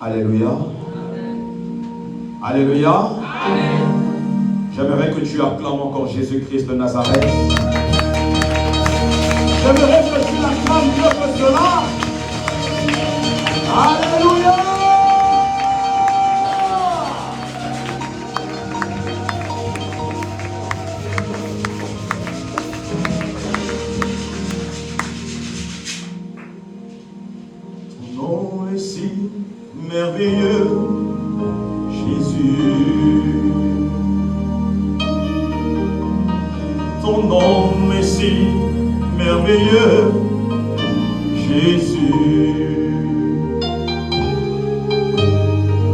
Alléluia. Alléluia. J'aimerais que tu acclames encore Jésus-Christ de Nazareth. J'aimerais que tu acclames Dieu pour cela. Alléluia. Ton nom est si merveilleux, Jésus. Ton nom est si merveilleux, Jésus.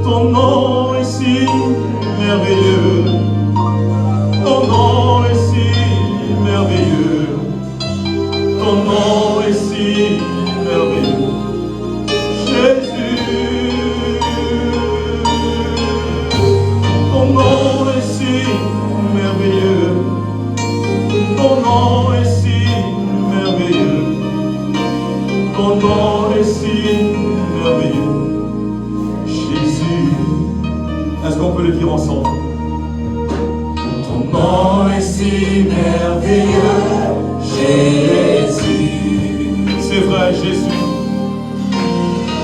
Ton nom est si merveilleux. Ton nom est si merveilleux. Ton nom est si merveilleux, Jésus. Ton nom est si merveilleux. Ton nom est si merveilleux. Ton nom est si merveilleux, Jésus. Est-ce qu'on peut le dire ensemble? Ton nom est si merveilleux, Jésus. C'est vrai, Jésus.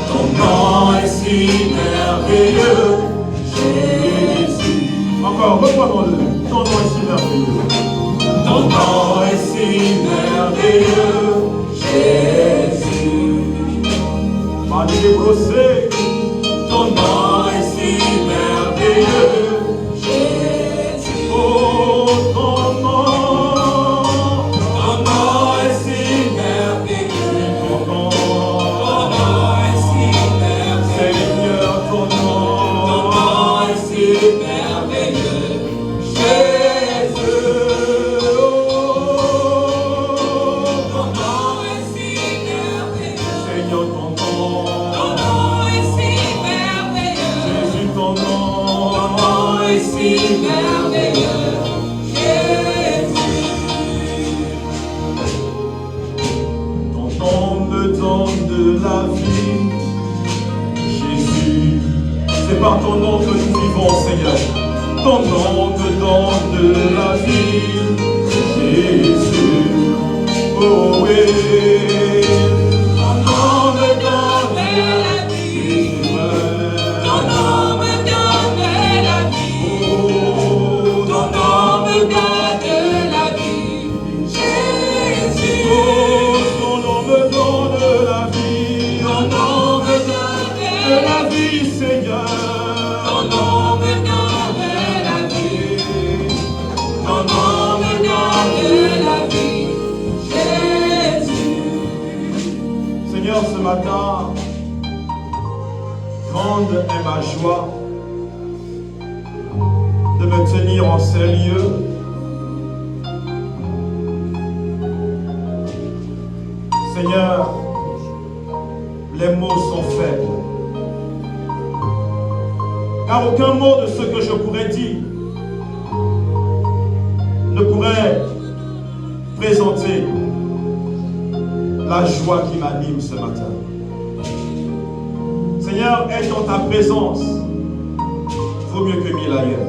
Ton nom est si merveilleux, Jésus. Encore, reprenons-le. Ton nom est si merveilleux. Ton nom est si merveilleux, Jésus. Marie brossée. Ton nom est si merveilleux, Jésus. Oh, ton nom est si merveilleux. Ton nom est si merveilleux. Seigneur, ton nom est si merveilleux, Jésus. Ton nom est si merveilleux. Seigneur, ton nom est si merveilleux. Jésus, ton nom est si merveilleux, Jésus. Ton nom me donne de la vie, Jésus. C'est par ton nom que nous vivons, Seigneur. Ton nom me donne de la vie, Jésus. Oh oui. Ton nom me donne de la vie. Ton nom me donne de la vie. Oh, ton nom me donne de la vie, Jésus. Oh, ton nom me donne de la vie. Ton nom me donne de la vie, Seigneur. Ton nom me donne de la vie. Ton nom me donne de la vie, Jésus. Seigneur, ce matin, grande est ma joie de me tenir en ces lieux. Seigneur, les mots sont faibles. Car aucun mot de ce que je pourrais dire ne pourrait présenter la joie qui m'anime ce matin. Seigneur, être dans ta présence vaut mieux que 1000 ailleurs.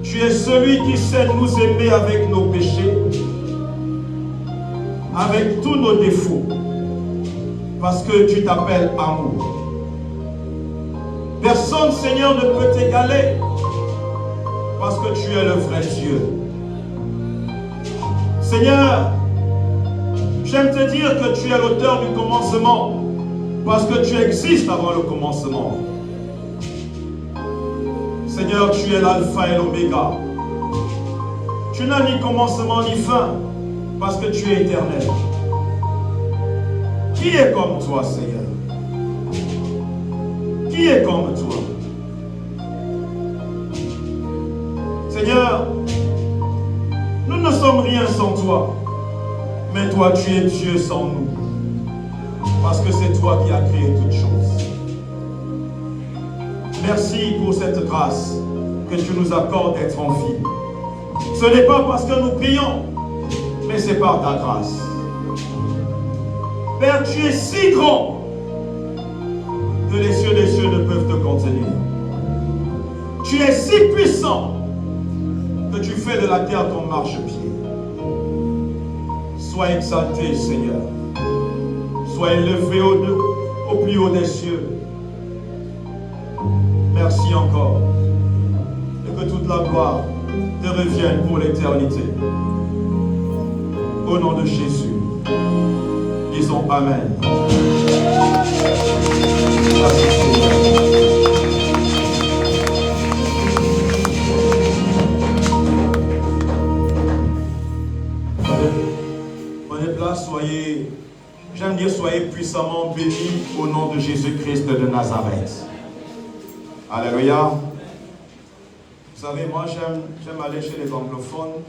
Tu es celui qui sait nous aimer avec nos péchés, avec tous nos défauts, parce que tu t'appelles amour. Personne, Seigneur, ne peut t'égaler, parce que tu es le vrai Dieu. Seigneur, j'aime te dire que tu es l'auteur du commencement, parce que tu existes avant le commencement. Seigneur, tu es l'alpha et l'oméga. Tu n'as ni commencement ni fin, parce que tu es éternel. Qui est comme toi, Seigneur? Qui est comme toi? Seigneur, nous ne sommes rien sans toi, mais toi, tu es Dieu sans nous, parce que c'est toi qui as créé toutes choses. Merci pour cette grâce que tu nous accordes d'être en vie. Ce n'est pas parce que nous prions, mais c'est par ta grâce. Père, tu es si grand que les cieux des cieux ne peuvent te contenir. Tu es si puissant que tu fais de la terre ton marchepied. Sois exalté, Seigneur. Sois élevé au plus haut des cieux. Merci encore. Et que toute la gloire te revienne pour l'éternité. Au nom de Jésus, disons Amen. Merci, Seigneur. Prenez place, soyez, j'aime dire, soyez puissamment bénis au nom de Jésus-Christ de Nazareth. Alléluia. Vous savez, moi j'aime aller chez les anglophones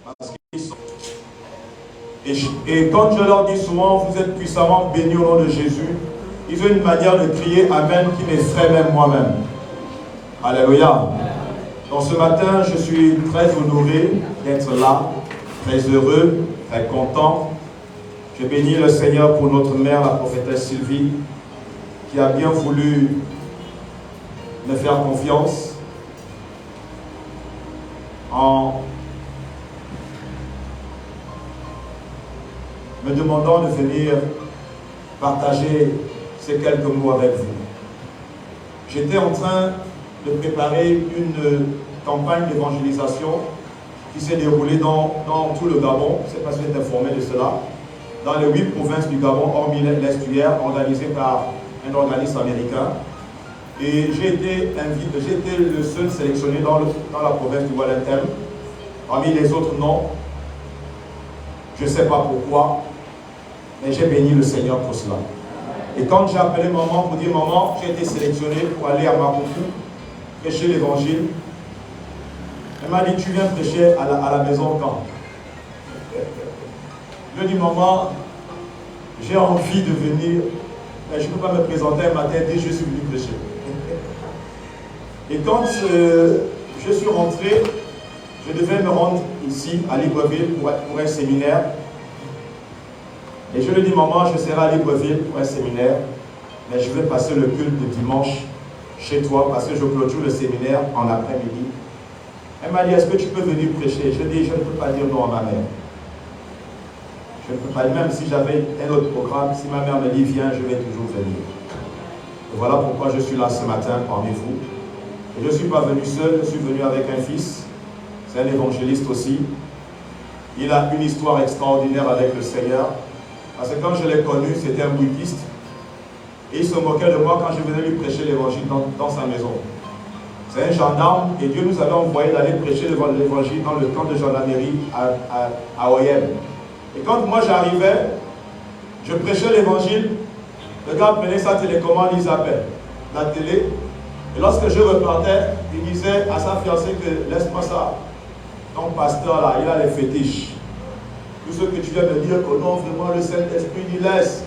parce qu'ils sont... Et quand je leur dis souvent, vous êtes puissamment bénis au nom de Jésus, ils ont une manière de crier Amen qui m'effraie même moi-même. Alléluia. Donc ce matin, je suis très honoré d'être là, très heureux, très content. Je bénis le Seigneur pour notre mère, la prophétesse Sylvie, qui a bien voulu me faire confiance en me demandant de venir partager ces quelques mots avec vous. J'étais en train de préparer une campagne d'évangélisation qui s'est déroulée dans tout le Gabon. Je ne sais pas si vous êtes informé de cela. Dans les 8 provinces du Gabon, hormis l'estuaire, organisée par un organisme américain. Et j'ai été le seul sélectionné dans la province du Wellington. Parmi les autres, non. Je ne sais pas pourquoi, mais j'ai béni le Seigneur pour cela. Et quand j'ai appelé maman pour dire maman, j'ai été sélectionné pour aller à Maputo, prêcher l'évangile. Elle m'a dit, tu viens prêcher à la maison quand? Je lui ai dit, maman, j'ai envie de venir, mais je ne peux pas me présenter un matin et dire, je suis venu prêcher. Et quand je suis rentré, je devais me rendre ici, à Libreville, pour un séminaire. Et je lui ai dit, maman, je serai à Libreville pour un séminaire, mais je vais passer le culte de dimanche chez toi, parce que je clôture le séminaire en après-midi. Elle m'a dit, est-ce que tu peux venir prêcher? Je dis, je ne peux pas dire non à ma mère. Je ne peux pas, même si j'avais un autre programme, si ma mère me dit, viens, je vais toujours venir. Et voilà pourquoi je suis là ce matin parmi vous. Et je ne suis pas venu seul, je suis venu avec un fils. C'est un évangéliste aussi. Il a une histoire extraordinaire avec le Seigneur. Parce que quand je l'ai connu, c'était un bouddhiste. Et il se moquait de moi quand je venais lui prêcher l'évangile dans sa maison. C'est un gendarme et Dieu nous avait envoyé d'aller prêcher l'évangile dans le camp de gendarmerie à Oyem. Et quand moi j'arrivais, je prêchais l'évangile, le gars prenait sa télécommande, il zappait la télé, Et lorsque je repartais, il disait à sa fiancée que laisse-moi ça. Ton pasteur là, il a les fétiches. Tout ce que tu viens de dire, que non, vraiment le Saint-Esprit, il laisse.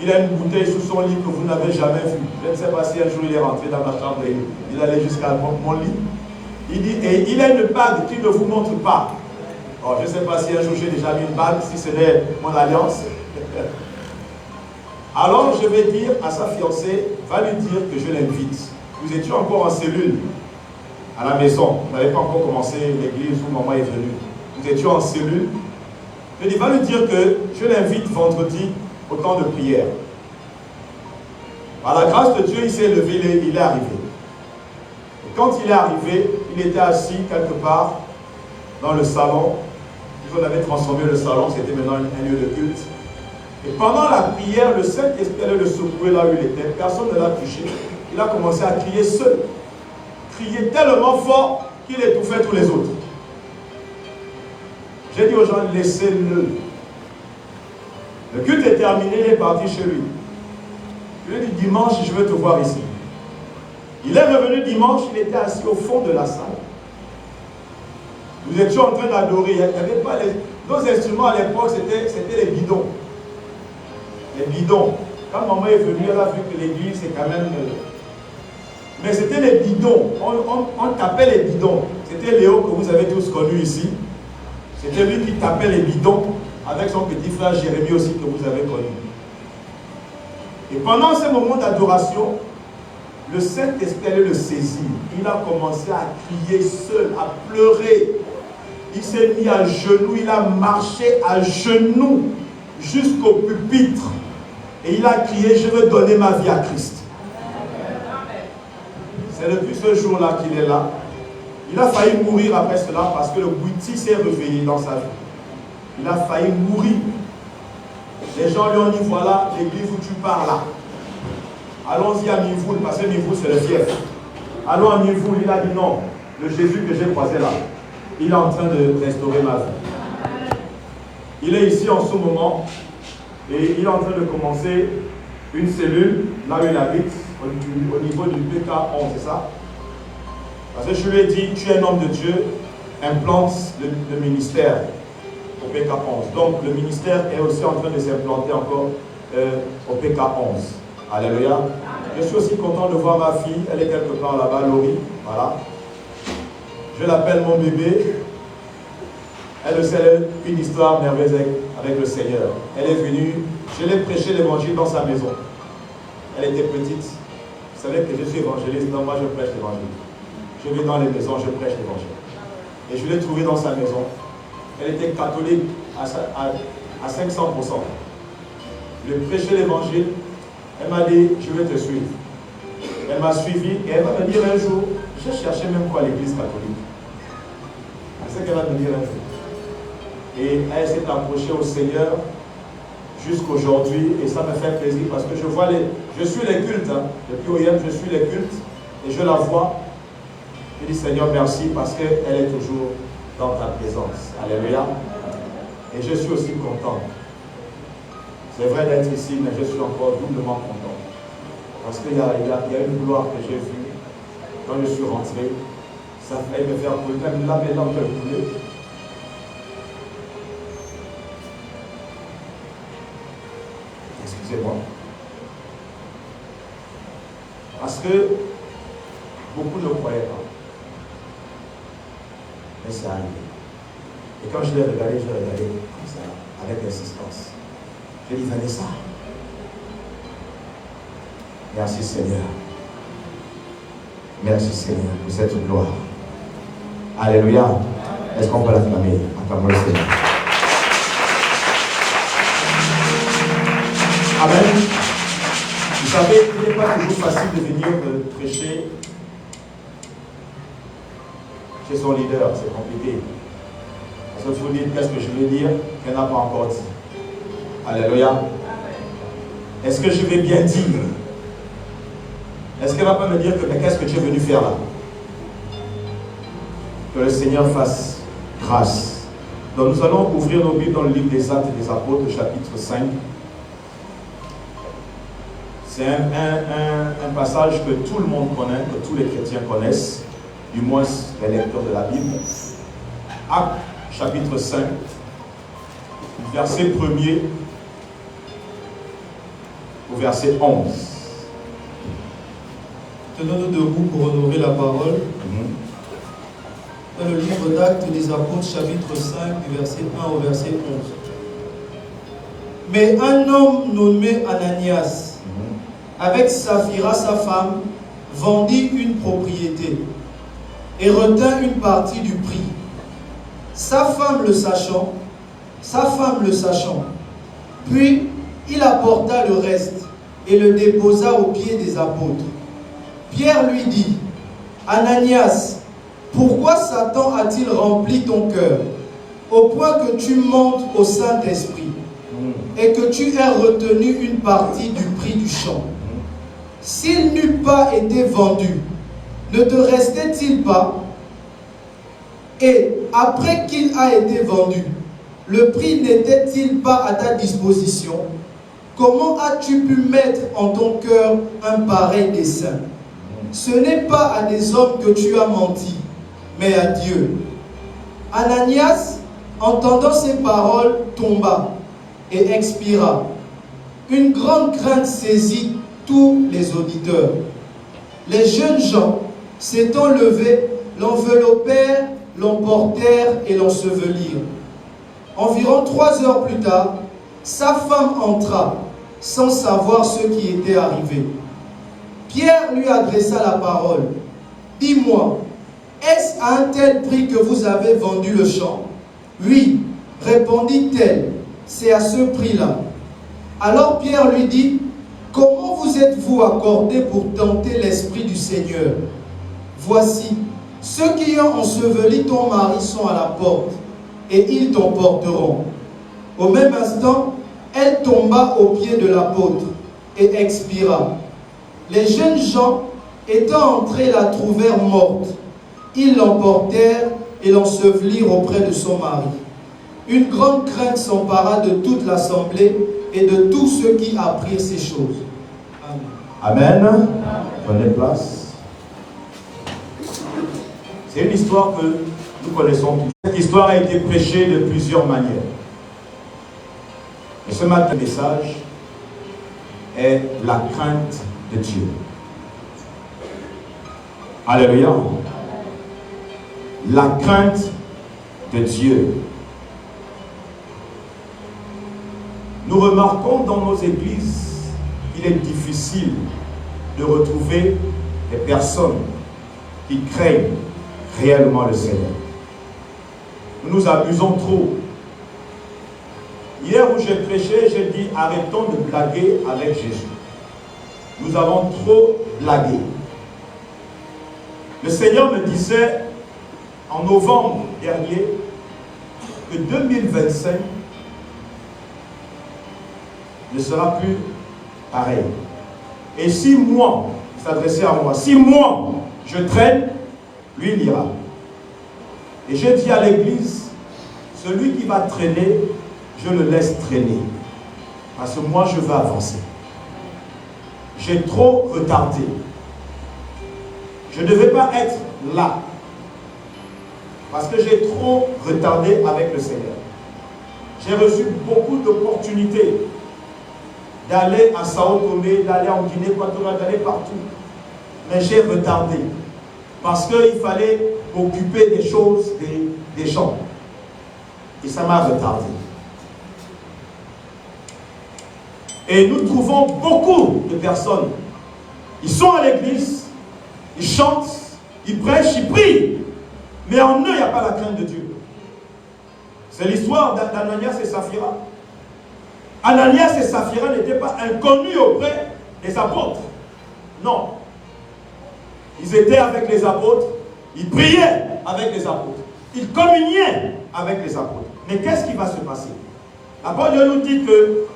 Il a une bouteille sous son lit que vous n'avez jamais vue. Je ne sais pas si un jour il est rentré dans ma chambre et il allait jusqu'à mon lit. Il dit, et il a une bague qu'il ne vous montre pas. Oh, je ne sais pas si un jour j'ai déjà mis une bague, si ce n'est mon alliance. Alors je vais dire à sa fiancée, va lui dire que je l'invite. Vous étiez encore en cellule à la maison. Vous n'avez pas encore commencé l'église où maman est venue. Vous étiez en cellule. Je dis, va lui dire que je l'invite vendredi au temps de prière. Par la grâce de Dieu, il s'est levé, il est arrivé. Et quand il est arrivé, il était assis quelque part dans le salon. On avait transformé le salon, c'était maintenant un lieu de culte. Et pendant la prière, le Saint-Esprit allait le secouer là où il était. Personne ne l'a touché. Il a commencé à crier seul. Crier tellement fort qu'il étouffait tous les autres. J'ai dit aux gens, laissez-le. Le culte est terminé, il est parti chez lui. Je lui ai dit, dimanche, je veux te voir ici. Il est revenu dimanche, il était assis au fond de la salle. Nous étions en train d'adorer. Il n'y avait pas les... Nos instruments à l'époque, c'était les bidons. Les bidons. Quand maman est venue, elle a vu que l'église, c'est quand même... Mais c'était les bidons. On tapait les bidons. C'était Léo que vous avez tous connu ici. C'était lui qui tapait les bidons avec son petit frère Jérémie aussi que vous avez connu. Et pendant ce moment d'adoration, le Saint-Esprit allait le saisir. Il a commencé à crier seul, à pleurer. Il s'est mis à genoux, il a marché à genoux jusqu'au pupitre. Et il a crié, je veux donner ma vie à Christ. C'est depuis ce jour-là qu'il est là. Il a failli mourir après cela parce que le Bouiti s'est réveillé dans sa vie. Il a failli mourir. Les gens lui ont dit, voilà l'église où tu pars là. Allons-y à Mivoul, parce que Mivoul c'est le fief. Allons à Mivoul, il a dit non. Le Jésus que j'ai croisé là, il est en train de restaurer ma vie. Il est ici en ce moment et il est en train de commencer une cellule, là où il habite, au niveau du PK11, c'est ça? Parce que je lui ai dit, tu es un homme de Dieu, implante le ministère au PK11. Donc le ministère est aussi en train de s'implanter encore au PK11. Alléluia. Je suis aussi content de voir ma fille, elle est quelque part là-bas, Laurie. Voilà. Je l'appelle mon bébé. Elle aussi, elle a une histoire merveilleuse avec le Seigneur. Elle est venue, je l'ai prêché l'évangile dans sa maison. Elle était petite. Vous savez que je suis évangéliste, donc moi je prêche l'évangile. Je vais dans les maisons, je prêche l'évangile. Et je l'ai trouvée dans sa maison. Elle était catholique à 500%. Je lui ai prêché l'évangile. Elle m'a dit, je vais te suivre. Elle m'a suivi et elle va me dire un jour, je cherchais même quoi l'église catholique. C'est ce qu'elle va me dire un jour. Et elle s'est approchée au Seigneur jusqu'aujourd'hui et ça me fait plaisir parce que je suis les cultes. Hein. Depuis OIM, je suis les cultes et je la vois. Je dis Seigneur merci parce qu'elle est toujours dans ta présence. Alléluia. Et je suis aussi content. C'est vrai d'être ici, mais je suis encore doublement content. Parce qu'il y a une gloire que j'ai vue quand je suis rentré. Ça fait me faire couler, même là maintenant je peux couler. Excusez-moi. Parce que beaucoup ne croyaient pas. Mais c'est arrivé. Et quand je l'ai regardé comme ça, avec insistance. J'ai dit, Vanessa. Merci Seigneur. Merci Seigneur pour cette gloire. Alléluia. Est-ce qu'on peut l'acclamer? Acclamons le Seigneur. Amen. Vous savez, il n'est pas toujours facile de venir prêcher chez son leader. C'est compliqué. Parce qu'il faut dire qu'est-ce que je vais dire qu'elle n'a pas encore dit. Alléluia. Est-ce que je vais bien dire? Est-ce qu'elle ne va pas me dire que mais qu'est-ce que tu es venu faire là? Que le Seigneur fasse grâce. Donc nous allons ouvrir nos Bibles dans le livre des Actes des Apôtres, chapitre 5. C'est un passage que tout le monde connaît, que tous les chrétiens connaissent, du moins les lecteurs de la Bible. Actes chapitre 5, verset 1er au verset 11. Tenons-nous debout pour honorer la parole. Dans le livre d'Actes des Apôtres, chapitre 5, du verset 1 au verset 11. Mais un homme nommé Ananias, avec Saphira sa femme, vendit une propriété et retint une partie du prix. Sa femme le sachant, puis il apporta le reste et le déposa aux pieds des apôtres. Pierre lui dit, Ananias, pourquoi Satan a-t-il rempli ton cœur au point que tu montes au Saint-Esprit et que tu aies retenu une partie du prix du champ? S'il n'eût pas été vendu, ne te restait-il pas? Et après qu'il a été vendu, le prix n'était-il pas à ta disposition? Comment as-tu pu mettre en ton cœur un pareil dessein? Ce n'est pas à des hommes que tu as menti, mais à Dieu. Ananias, entendant ces paroles, tomba et expira. Une grande crainte saisit tous les auditeurs. Les jeunes gens, s'étant levés, l'enveloppèrent, l'emportèrent et l'ensevelirent. Environ 3 heures plus tard, sa femme entra, sans savoir ce qui était arrivé. Pierre lui adressa la parole. « Dis-moi, est-ce à un tel prix que vous avez vendu le champ? » « Oui, répondit-elle, c'est à ce prix-là. » Alors Pierre lui dit, « Comment vous êtes-vous accordé pour tenter l'Esprit du Seigneur? Voici, ceux qui ont enseveli ton mari sont à la porte, et ils t'emporteront. » Au même instant, elle tomba aux pieds de l'apôtre et expira. Les jeunes gens, étant entrés, la trouvèrent morte. Ils l'emportèrent et l'ensevelirent auprès de son mari. Une grande crainte s'empara de toute l'assemblée et de tous ceux qui apprirent ces choses. Amen. Amen. Prenez place. C'est une histoire que nous connaissons tous. Cette histoire a été prêchée de plusieurs manières. Et ce matin, le message est la crainte de Dieu. Alléluia. La crainte de Dieu. Nous remarquons dans nos églises qu'il est difficile de retrouver des personnes qui craignent réellement le Seigneur. Nous nous amusons trop. Hier où j'ai prêché, j'ai dit arrêtons de blaguer avec Jésus. Nous avons trop blagué. Le Seigneur me disait en novembre dernier que 2025 ne sera plus pareil. Et si moi, il s'adressait à moi, si moi je traîne, lui il ira. Et j'ai dit à l'église, celui qui va traîner, je le laisse traîner. Parce que moi je veux avancer. J'ai trop retardé. Je ne devais pas être là. Parce que j'ai trop retardé avec le Seigneur. J'ai reçu beaucoup d'opportunités d'aller à Sao Tomé, d'aller en Guinée équatoriale, d'aller partout. Mais j'ai retardé. Parce qu'il fallait occuper des choses, des gens. Et ça m'a retardé. Et nous trouvons beaucoup de personnes. Ils sont à l'église, ils chantent, ils prêchent, ils prient. Mais en eux, il n'y a pas la crainte de Dieu. C'est l'histoire d'Ananias et Saphira. Ananias et Saphira n'étaient pas inconnus auprès des apôtres. Non. Ils étaient avec les apôtres, ils priaient avec les apôtres, ils communiaient avec les apôtres. Mais qu'est-ce qui va se passer? L'apôtre nous dit que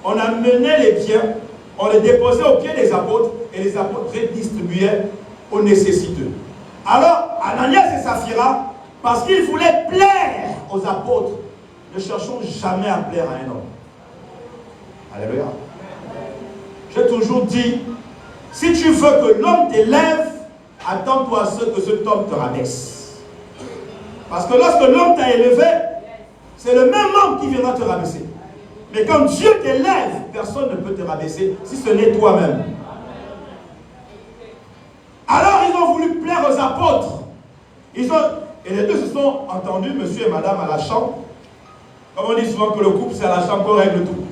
on amenait les biens, on les déposait aux pieds des apôtres et les apôtres redistribuaient aux nécessiteux. Alors, Ananias et Saphira, parce qu'ils voulaient plaire aux apôtres, ne cherchons jamais à plaire à un homme. Alléluia. j'ai toujours dit, si tu veux que l'homme t'élève, attends-toi à ce que cet homme te rabaisse. Parce que lorsque l'homme t'a élevé, c'est le même homme qui viendra te rabaisser. Mais quand Dieu t'élève, personne ne peut te rabaisser si ce n'est toi-même. Alors ils ont voulu plaire aux apôtres. Et les deux se sont entendus, monsieur et madame, à la chambre. Comme on dit souvent que le couple, c'est à la chambre qu'on règle tout.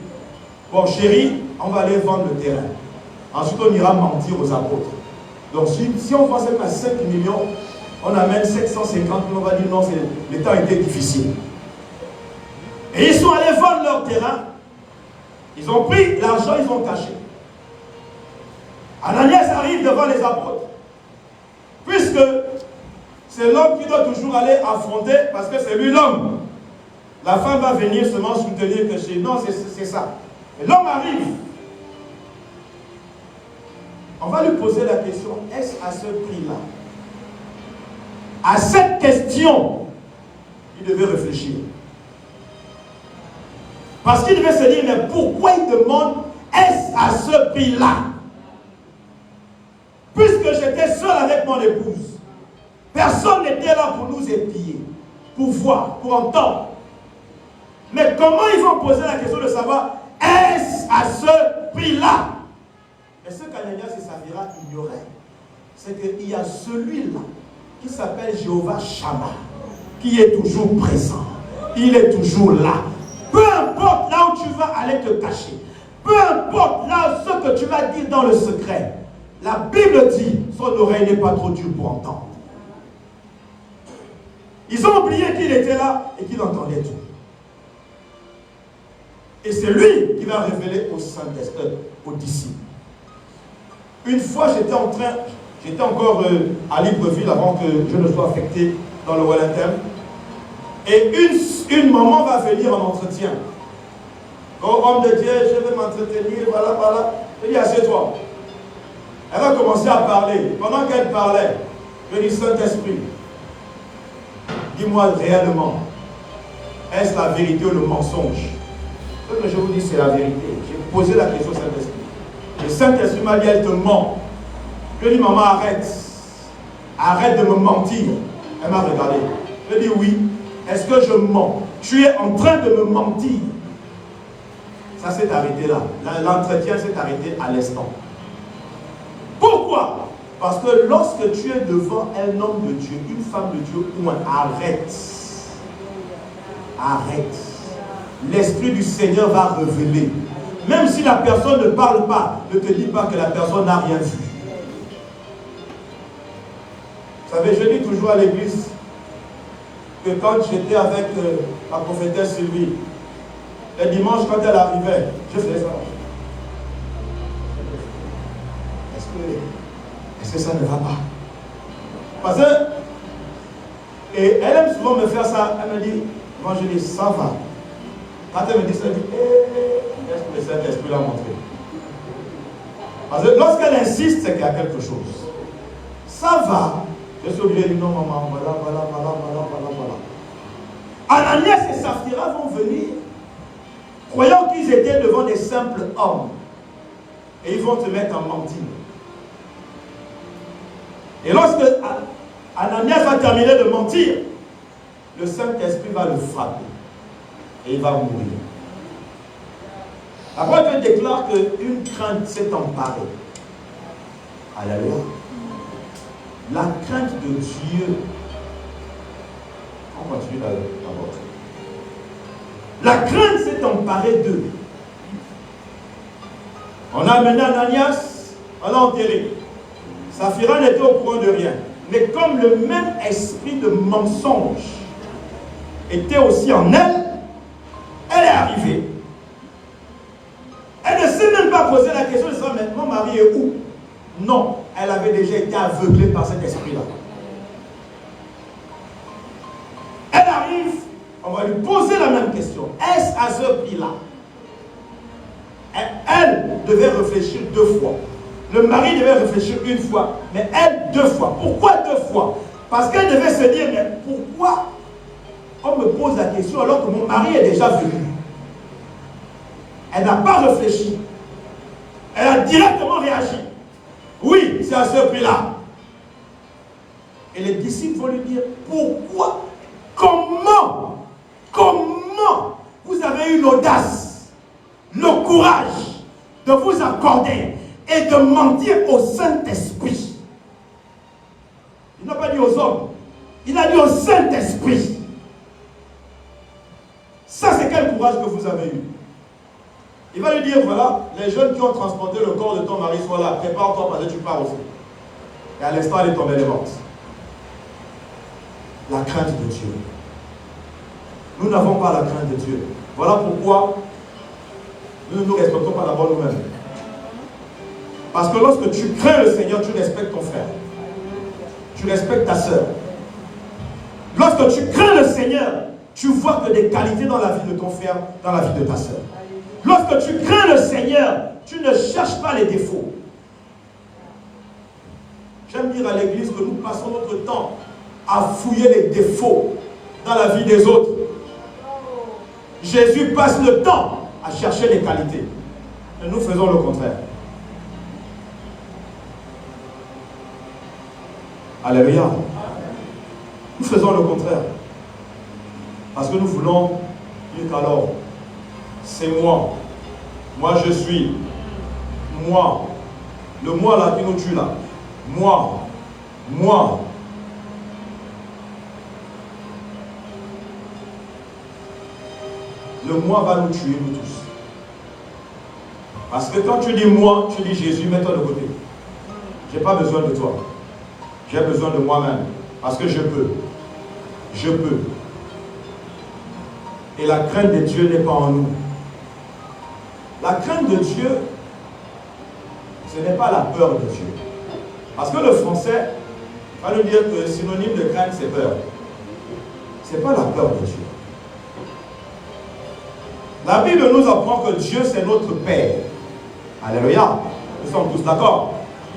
Bon, chérie, on va aller vendre le terrain. Ensuite, on ira mentir aux apôtres. Donc, si on pense qu'à 5 millions, on amène 750, on va dire non, le temps était difficile. Et ils sont allés vendre leur terrain. Ils ont pris l'argent, ils ont caché. Ananias arrive devant les apôtres. Puisque c'est l'homme qui doit toujours aller affronter, parce que c'est lui l'homme. La femme va venir seulement soutenir que c'est... Non, c'est ça. Et l'homme arrive. On va lui poser la question, est-ce à ce prix-là? À cette question, il devait réfléchir. Parce qu'il devait se dire, mais pourquoi il demande, est-ce à ce prix-là? Puisque j'étais seul avec mon épouse, personne n'était là pour nous épier, pour voir, pour entendre. Mais comment ils vont poser la question de savoir, est-ce à ce prix-là? Et ce qu'Ananias et Saphira ignoraient, c'est qu'il y a celui-là qui s'appelle Jéhovah Shammah, qui est toujours présent. Il est toujours là. Peu importe là où tu vas aller te cacher, peu importe là ce que tu vas dire dans le secret, la Bible dit, son oreille n'est pas trop dure pour entendre. Ils ont oublié qu'il était là et qu'il entendait tout. Et c'est lui qui va révéler au Saint-Esprit, aux disciples. Une fois, j'étais encore à Libreville avant que je ne sois affecté dans le Wellington. Et une maman va venir en entretien. Oh, homme de Dieu, je vais m'entretenir, voilà, voilà. Je dis, assieds-toi. Elle va commencer à parler. Pendant qu'elle parlait, je dis, Saint-Esprit, dis-moi réellement, est-ce la vérité ou le mensonge? Ce que je vous dis, c'est la vérité. J'ai posé la question au Saint-Esprit. Le Saint-Esprit m'a dit, elle te ment. Je lui ai dit, maman, arrête. Arrête de me mentir. Elle m'a regardé. Je lui ai dit, oui. Est-ce que je mens? Tu es en train de me mentir. Ça s'est arrêté là. L'entretien s'est arrêté à l'instant. Pourquoi? Parce que lorsque tu es devant un homme de Dieu, une femme de Dieu, arrête. Arrête. L'Esprit du Seigneur va révéler. Même si la personne ne parle pas, ne te dis pas que la personne n'a rien vu. Vous savez, je dis toujours à l'église que quand j'étais avec la prophétesse Sylvie, le dimanche quand elle arrivait, je faisais ça. Est-ce que ça ne va pas? Parce que, et elle aime souvent me faire ça, elle me dit, moi je dis, ça va. Quand elle me dit ça, elle dit, est-ce que le Saint-Esprit l'a montré? Parce que lorsqu'elle insiste, c'est qu'il y a quelque chose. Ça va. Je suis obligé de dire, non maman, voilà. Ananias et Saphira vont venir, croyant qu'ils étaient devant des simples hommes. Et ils vont te mettre en mentir. Et lorsque Ananias va terminer de mentir, le Saint-Esprit va le frapper. Et il va mourir. Après, Dieu déclare qu'une crainte s'est emparée. Alléluia. La crainte de Dieu. On continue d'abord. La crainte s'est emparée d'eux. On a amené Ananias, on l'a enterré. Saphira n'était au courant de rien. Mais comme le même esprit de mensonge était aussi en elle, elle est arrivée. Elle ne s'est même pas posé la question de savoir, mais mon mari est où? Non, elle avait déjà été aveuglée par cet esprit-là. Elle arrive, on va lui poser la même question. Est-ce à ce prix-là? Elle devait réfléchir 2 fois. Le mari devait réfléchir 1 fois, mais elle 2 fois. Pourquoi 2 fois? Parce qu'elle devait se dire, mais pourquoi on me pose la question alors que mon mari est déjà venu? Elle n'a pas réfléchi. Elle a directement réagi. Oui, c'est à ce prix-là. Et les disciples vont lui dire, pourquoi, comment vous avez eu l'audace, le courage de vous accorder et de mentir au Saint-Esprit? Il n'a pas dit aux hommes, il a dit au Saint-Esprit. Ça, c'est quel courage que vous avez eu? Il va lui dire, voilà, les jeunes qui ont transporté le corps de ton mari sont là, prépare-toi parce que tu pars aussi. Et à l'instant, elle est tombée, elle est morte. La crainte de Dieu. Nous n'avons pas la crainte de Dieu. Voilà pourquoi nous ne nous respectons pas d'abord nous-mêmes. Parce que lorsque tu crains le Seigneur, tu respectes ton frère. Tu respectes ta soeur. Lorsque tu crains le Seigneur, tu vois que des qualités dans la vie de ton frère, dans la vie de ta soeur. Lorsque tu crains le Seigneur, tu ne cherches pas les défauts. J'aime dire à l'église que nous passons notre temps à fouiller les défauts dans la vie des autres. Jésus passe le temps à chercher les qualités. Et nous faisons le contraire. Alléluia. Nous faisons le contraire. Parce que nous voulons dire qu'alors, c'est moi. Moi je suis. Moi. Le moi là qui nous tue là. Moi. Le moi va nous tuer, nous tous. Parce que quand tu dis moi, tu dis Jésus, mets-toi de côté. Je n'ai pas besoin de toi. J'ai besoin de moi-même. Parce que je peux. Je peux. Et la crainte de Dieu n'est pas en nous. La crainte de Dieu, ce n'est pas la peur de Dieu. Parce que le français va nous dire que le synonyme de crainte, c'est peur. Ce n'est pas la peur de Dieu. La Bible nous apprend que Dieu, c'est notre Père. Alléluia. Nous sommes tous d'accord.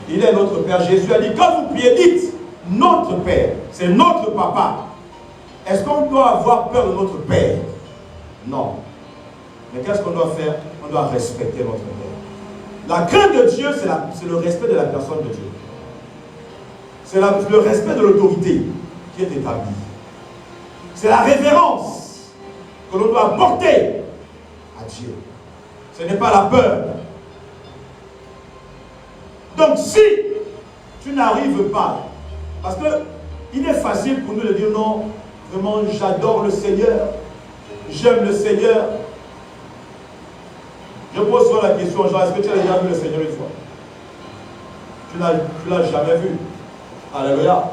Il est notre Père. Jésus a dit, quand vous priez, dites, notre Père. C'est notre Papa. Est-ce qu'on doit avoir peur de notre Père? Non. Mais qu'est-ce qu'on doit faire? On doit respecter notre Père. La crainte de Dieu, c'est le respect de la personne de Dieu. C'est le respect de l'autorité qui est établie. C'est la révérence que l'on doit porter à Dieu. Ce n'est pas la peur. Donc si tu n'arrives pas, parce qu'il est facile pour nous de dire non, vraiment j'adore le Seigneur, j'aime le Seigneur. Je pose souvent la question, genre, est-ce que tu as déjà vu le Seigneur une fois? Tu ne l'as jamais vu. Alléluia.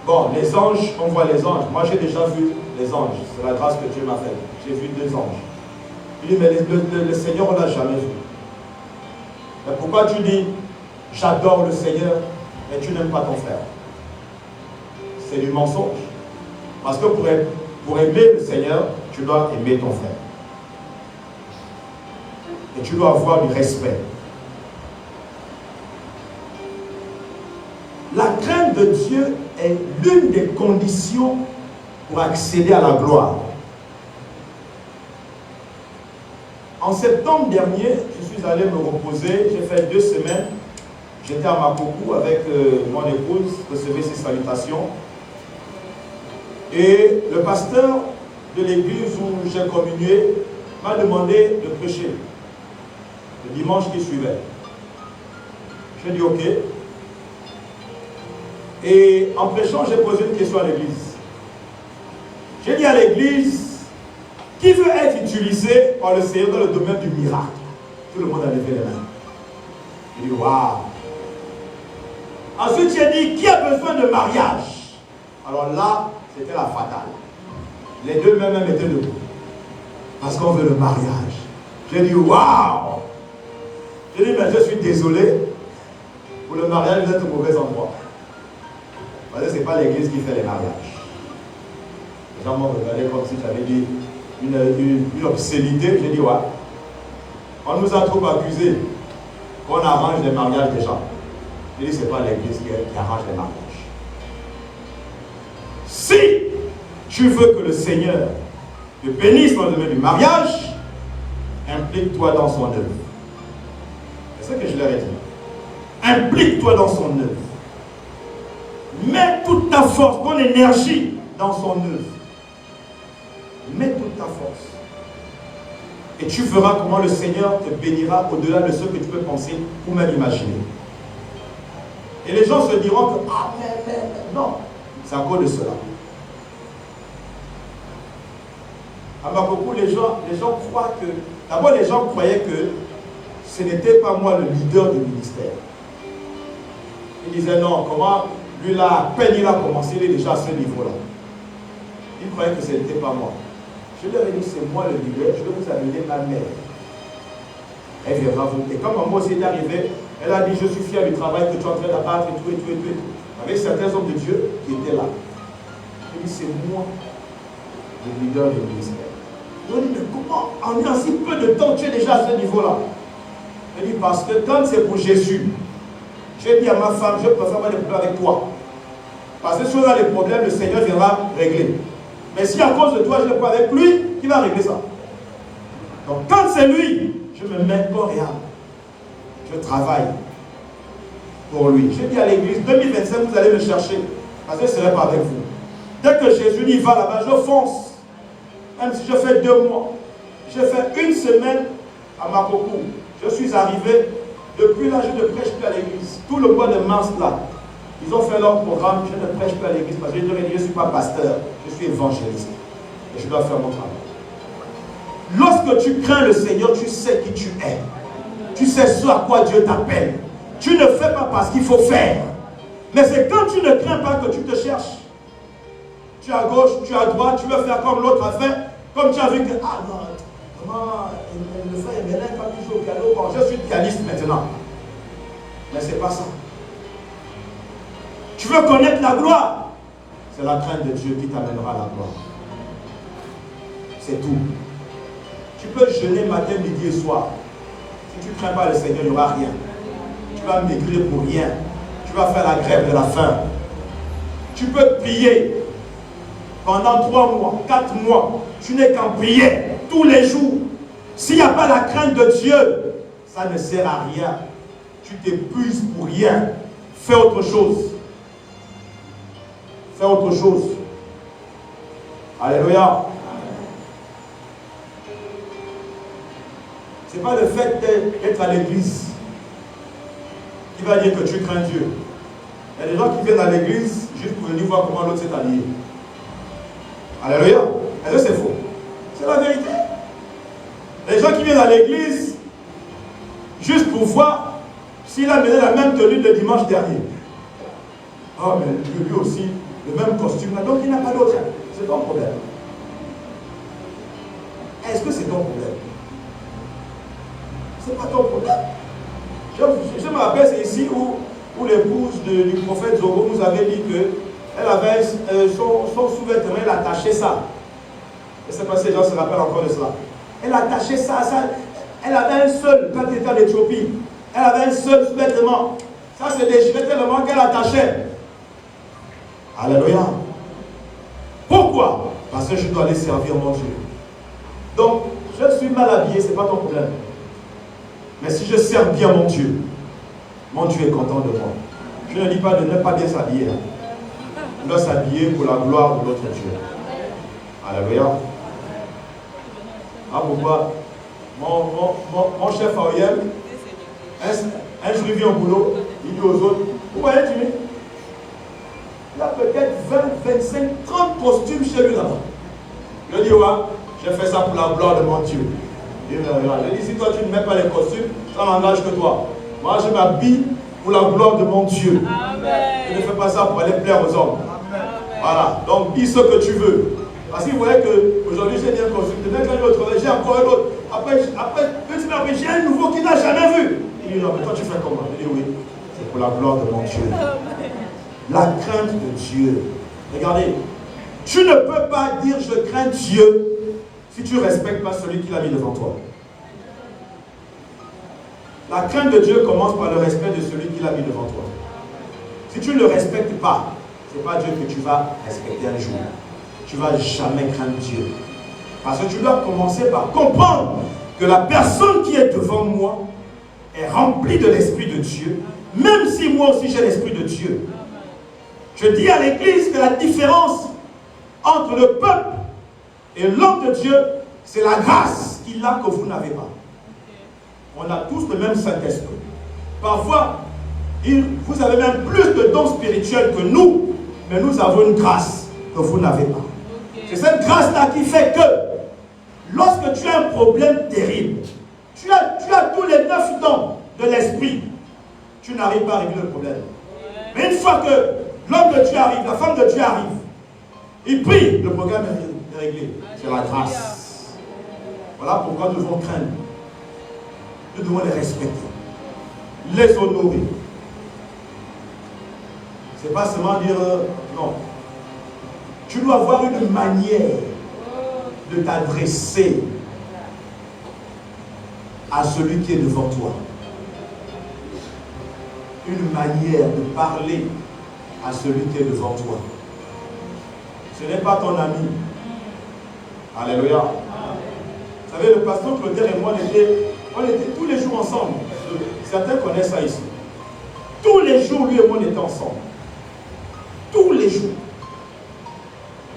Bon, les anges, on voit les anges. Moi j'ai déjà vu les anges. C'est la grâce que Dieu m'a faite. J'ai vu 2 anges. Il dit, mais le Seigneur, on ne l'a jamais vu. Mais pourquoi tu dis, j'adore le Seigneur, mais tu n'aimes pas ton frère? C'est du mensonge. Parce que pour aimer le Seigneur, tu dois aimer ton frère. Et tu dois avoir du respect. La crainte de Dieu est l'une des conditions pour accéder à la gloire. En septembre dernier, je suis allé me reposer. J'ai fait 2 semaines. J'étais à Makoko avec mon épouse, recevais ses salutations. Et le pasteur de l'église où j'ai communié m'a demandé de prêcher le dimanche qui suivait. J'ai dit ok. Et en prêchant, j'ai posé une question à l'église. J'ai dit à l'église, qui veut être utilisé par le Seigneur dans le domaine du miracle? Tout le monde a levé les mains. J'ai dit waouh. Ensuite, j'ai dit, qui a besoin de mariage? Alors là, c'était la fatale. Les 2 mêmes étaient debout. Parce qu'on veut le mariage. J'ai dit, waouh! J'ai dit, mais je suis désolé. Pour le mariage, vous êtes au mauvais endroit. Parce que ce n'est pas l'église qui fait les mariages. Les gens m'ont regardé comme si j'avais dit une obscénité. J'ai dit, ouais. On nous a trop accusés qu'on arrange les mariages des gens. J'ai dit, ce n'est pas l'église qui arrange les mariages. Si tu veux que le Seigneur te bénisse dans le domaine du mariage, implique-toi dans son œuvre. Et C'est ce que je leur ai dit. Implique-toi dans son œuvre. Mets toute ta force, ton énergie dans son œuvre. Mets toute ta force. Et tu verras comment le Seigneur te bénira au-delà de ce que tu peux penser ou même imaginer. Et les gens se diront que, ah, mais, non. C'est à cause de cela. À beaucoup, les gens croient que... D'abord, les gens croyaient que ce n'était pas moi le leader du ministère. Ils disaient, non, comment... Lui là, à peine il a commencé, il est déjà à ce niveau-là. Ils croyaient que ce n'était pas moi. Je leur ai dit, c'est moi le leader, je vais vous amener ma mère. Elle viendra vous. Et comme moi aussi est arrivé, elle a dit, je suis fier du travail que tu es en train d'abattre et tout, et tout, et tout. Avec certains hommes de Dieu qui étaient là. Il dit, c'est moi le leader du ministère. Je lui ai dit, mais comment en si peu de temps tu es déjà à ce niveau-là? Il dit, parce que quand c'est pour Jésus, j'ai dit à ma femme, je préfère avoir des problèmes avec toi. Parce que si on a des problèmes, le Seigneur viendra régler. Mais si à cause de toi, je ne l'ai pas avec lui, qui va régler ça? Donc quand c'est lui, je me mets corps et âme. Je travaille pour lui. J'ai dit à l'église, 2025, vous allez me chercher. Parce que je ne serai pas avec vous. Dès que Jésus y va là-bas, je fonce. Même si je fais 2 mois. J'ai fait 1 semaine à Makoko. Je suis arrivé. Depuis là, je ne prêche plus à l'église. Tout le mois de mars là, ils ont fait leur programme. Je ne prêche plus à l'église parce que je ne suis pas pasteur. Je suis évangéliste. Et je dois faire mon travail. Lorsque tu crains le Seigneur, tu sais qui tu es. Tu sais ce à quoi Dieu t'appelle. Tu ne fais pas parce qu'il faut faire. Mais c'est quand tu ne crains pas que tu te cherches. Tu es à gauche, tu es à droite, tu veux faire comme l'autre a fait. Comme tu as vu que, ah non, comment le frère Emelin quand il joue au piano, bon, je suis pianiste maintenant. Mais ce n'est pas ça. Tu veux connaître la gloire. C'est la crainte de Dieu qui t'amènera à la gloire. C'est tout. Tu peux jeûner matin, midi et soir. Si tu ne crains pas le Seigneur, il n'y aura rien. Tu vas maigrir pour rien. Tu vas faire la grève de la faim. Tu peux prier pendant 3 mois, 4 mois. Tu n'es qu'en prière tous les jours. S'il n'y a pas la crainte de Dieu, ça ne sert à rien. Tu t'épuises pour rien. Fais autre chose. Fais autre chose. Alléluia. Ce n'est pas le fait d'être à l'église qui va dire que tu crains Dieu. Il y a des gens qui viennent à l'église juste pour venir voir comment l'autre s'est habillé. Alléluia. Est-ce que c'est faux? C'est la vérité. Les gens qui viennent à l'église juste pour voir s'il a mené la même tenue le dimanche dernier. Ah, mais lui aussi, le même costume. Donc il n'a pas d'autre. C'est ton problème. Est-ce que c'est ton problème? C'est pas ton problème. Je me rappelle, c'est ici où l'épouse du prophète Zogo nous avait dit qu'elle avait son sous-vêtement, elle attachait ça. Je ne sais pas si les gens se rappellent encore de cela. Elle attachait ça. Elle avait un seul, quand elle était en Éthiopie, elle avait un seul sous-vêtement. Ça se déchirait tellement qu'elle attachait. Alléluia. Pourquoi? Parce que je dois aller servir mon Dieu. Donc, je suis mal habillé, ce n'est pas ton problème. Mais si je sers bien mon Dieu est content de moi. Je ne dis pas de ne pas bien s'habiller. On doit s'habiller pour la gloire de notre Dieu. Alléluia. Ah, pourquoi? Mon chef à OIM, un jour il vient au boulot, il dit aux autres, où es-tu? Il a peut-être 20, 25, 30 costumes chez lui là-bas. Je dis, ouais, j'ai fait ça pour la gloire de mon Dieu. Je dis, si toi tu ne mets pas les costumes, ça n'engage que toi. Moi je m'habille pour la gloire de mon Dieu. Amen. Je ne fais pas ça pour aller plaire aux hommes. Amen. Voilà, donc dis ce que tu veux. Parce que vous voyez qu'aujourd'hui j'ai bien costume, demain quand je vais travailler, j'ai encore un autre. Après, j'ai un nouveau qui n'a jamais vu. Il dit, non mais toi tu fais comment? Je dis, oui, c'est pour la gloire de mon Dieu. Amen. La crainte de Dieu. Regardez, tu ne peux pas dire je crains Dieu si tu ne respectes pas celui qui l'a mis devant toi. La crainte de Dieu commence par le respect de celui qui l'a mis devant toi. Si tu ne le respectes pas, ce n'est pas Dieu que tu vas respecter un jour. Tu ne vas jamais craindre Dieu. Parce que tu dois commencer par comprendre que la personne qui est devant moi est rempli de l'Esprit de Dieu, même si moi aussi j'ai l'Esprit de Dieu, je dis à l'Église que la différence entre le peuple et l'homme de Dieu, c'est la grâce qu'il a que vous n'avez pas. On a tous le même Saint-Esprit. Parfois, vous avez même plus de dons spirituels que nous, mais nous avons une grâce que vous n'avez pas. C'est cette grâce-là qui fait que lorsque tu as un problème terrible, tu as tous les 9 dons de l'esprit, tu n'arrives pas à régler le problème. Mais une fois que l'homme de Dieu arrive, la femme de Dieu arrive, il prie, le problème est réglé. C'est la grâce. Voilà pourquoi nous devons craindre. Nous devons les respecter, les honorer. Ce n'est pas seulement dire non. Tu dois avoir une manière de t'adresser à celui qui est devant toi. Une manière de parler à celui qui est devant toi. Ce n'est pas ton ami. Alléluia. Vous savez, le pasteur Clotaire et moi, on était tous les jours ensemble. Certains connaissent ça ici. Tous les jours, lui et moi, on était ensemble. Tous les jours.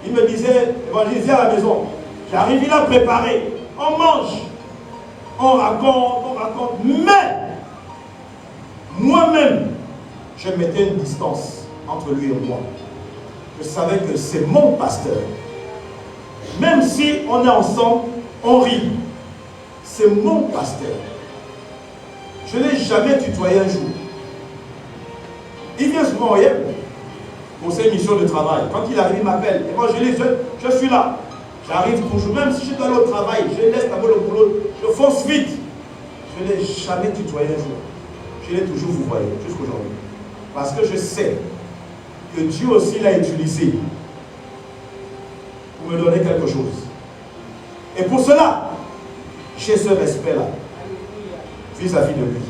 Il me disait, évangéliser à la maison. J'arrive, il a préparé. On mange. On raconte. Mais, moi-même, je mettais une distance entre lui et moi. Je savais que c'est mon pasteur. Même si on est ensemble, on rit. C'est mon pasteur. Je ne l'ai jamais tutoyé un jour. Il vient souvent au Yem pour ses missions de travail. Quand il arrive, il m'appelle. Évangéliste, je suis là. J'arrive toujours, même si je dois aller au travail, je laisse d'abord le boulot, je fonce vite. Je ne l'ai jamais tutoyé un jour. Je l'ai toujours vouvoyé, jusqu'aujourd'hui. Parce que je sais que Dieu aussi l'a utilisé pour me donner quelque chose. Et pour cela, j'ai ce respect-là vis-à-vis de lui.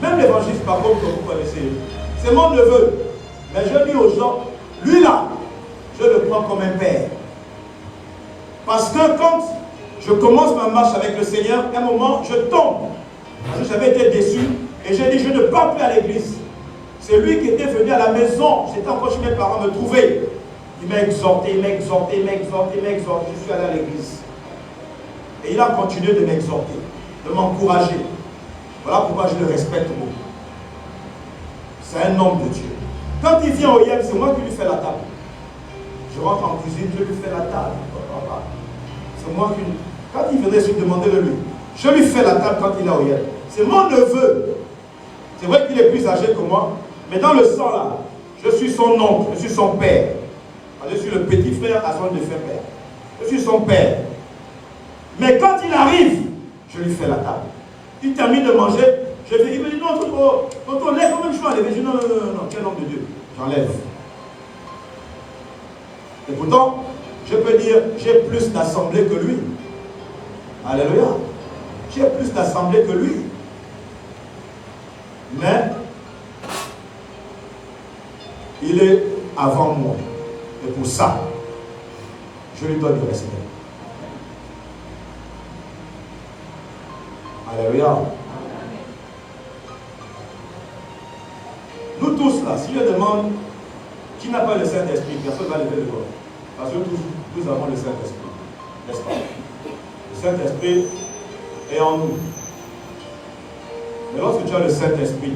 Même l'évangéliste, par contre, que vous connaissez, c'est mon neveu. Mais je dis aux gens, lui là, je le prends comme un père. Parce que quand je commence ma marche avec le Seigneur, à un moment, je tombe. Parce que j'avais été déçu et j'ai dit, je ne pars plus à l'église. C'est lui qui était venu à la maison. J'étais encore chez mes parents me trouver. Il m'a exhorté. Je suis allé à l'église. Et il a continué de m'exhorter, de m'encourager. Voilà pourquoi je le respecte beaucoup. C'est un homme de Dieu. Quand il vient au Yem, c'est moi qui lui fais la table. Je rentre en cuisine, je lui fais la table. C'est moi qui... Quand il venait, je lui demandais de lui. Je lui fais la table quand il est au Yem. C'est mon neveu. C'est vrai qu'il est plus âgé que moi, mais dans le sang là, je suis son oncle, je suis son père. Je suis le petit frère à son défunt père. Je suis son père. Mais quand il arrive, je lui fais la table. Il termine de manger, il me dit non, tonton, lève quand même, je vais enlever. Je dis non, quel homme de Dieu. J'enlève. Et pourtant, je peux dire, j'ai plus d'assemblée que lui. Alléluia. J'ai plus d'assemblée que lui. Mais, il est avant moi. Et pour ça, je lui donne du respect. Alléluia. Nous tous là, si je demande qui n'a pas le Saint-Esprit, personne ne va lever le doigt. Parce que tous avons le Saint-Esprit. N'est-ce pas? Le Saint-Esprit est en nous. Mais lorsque tu as le Saint-Esprit,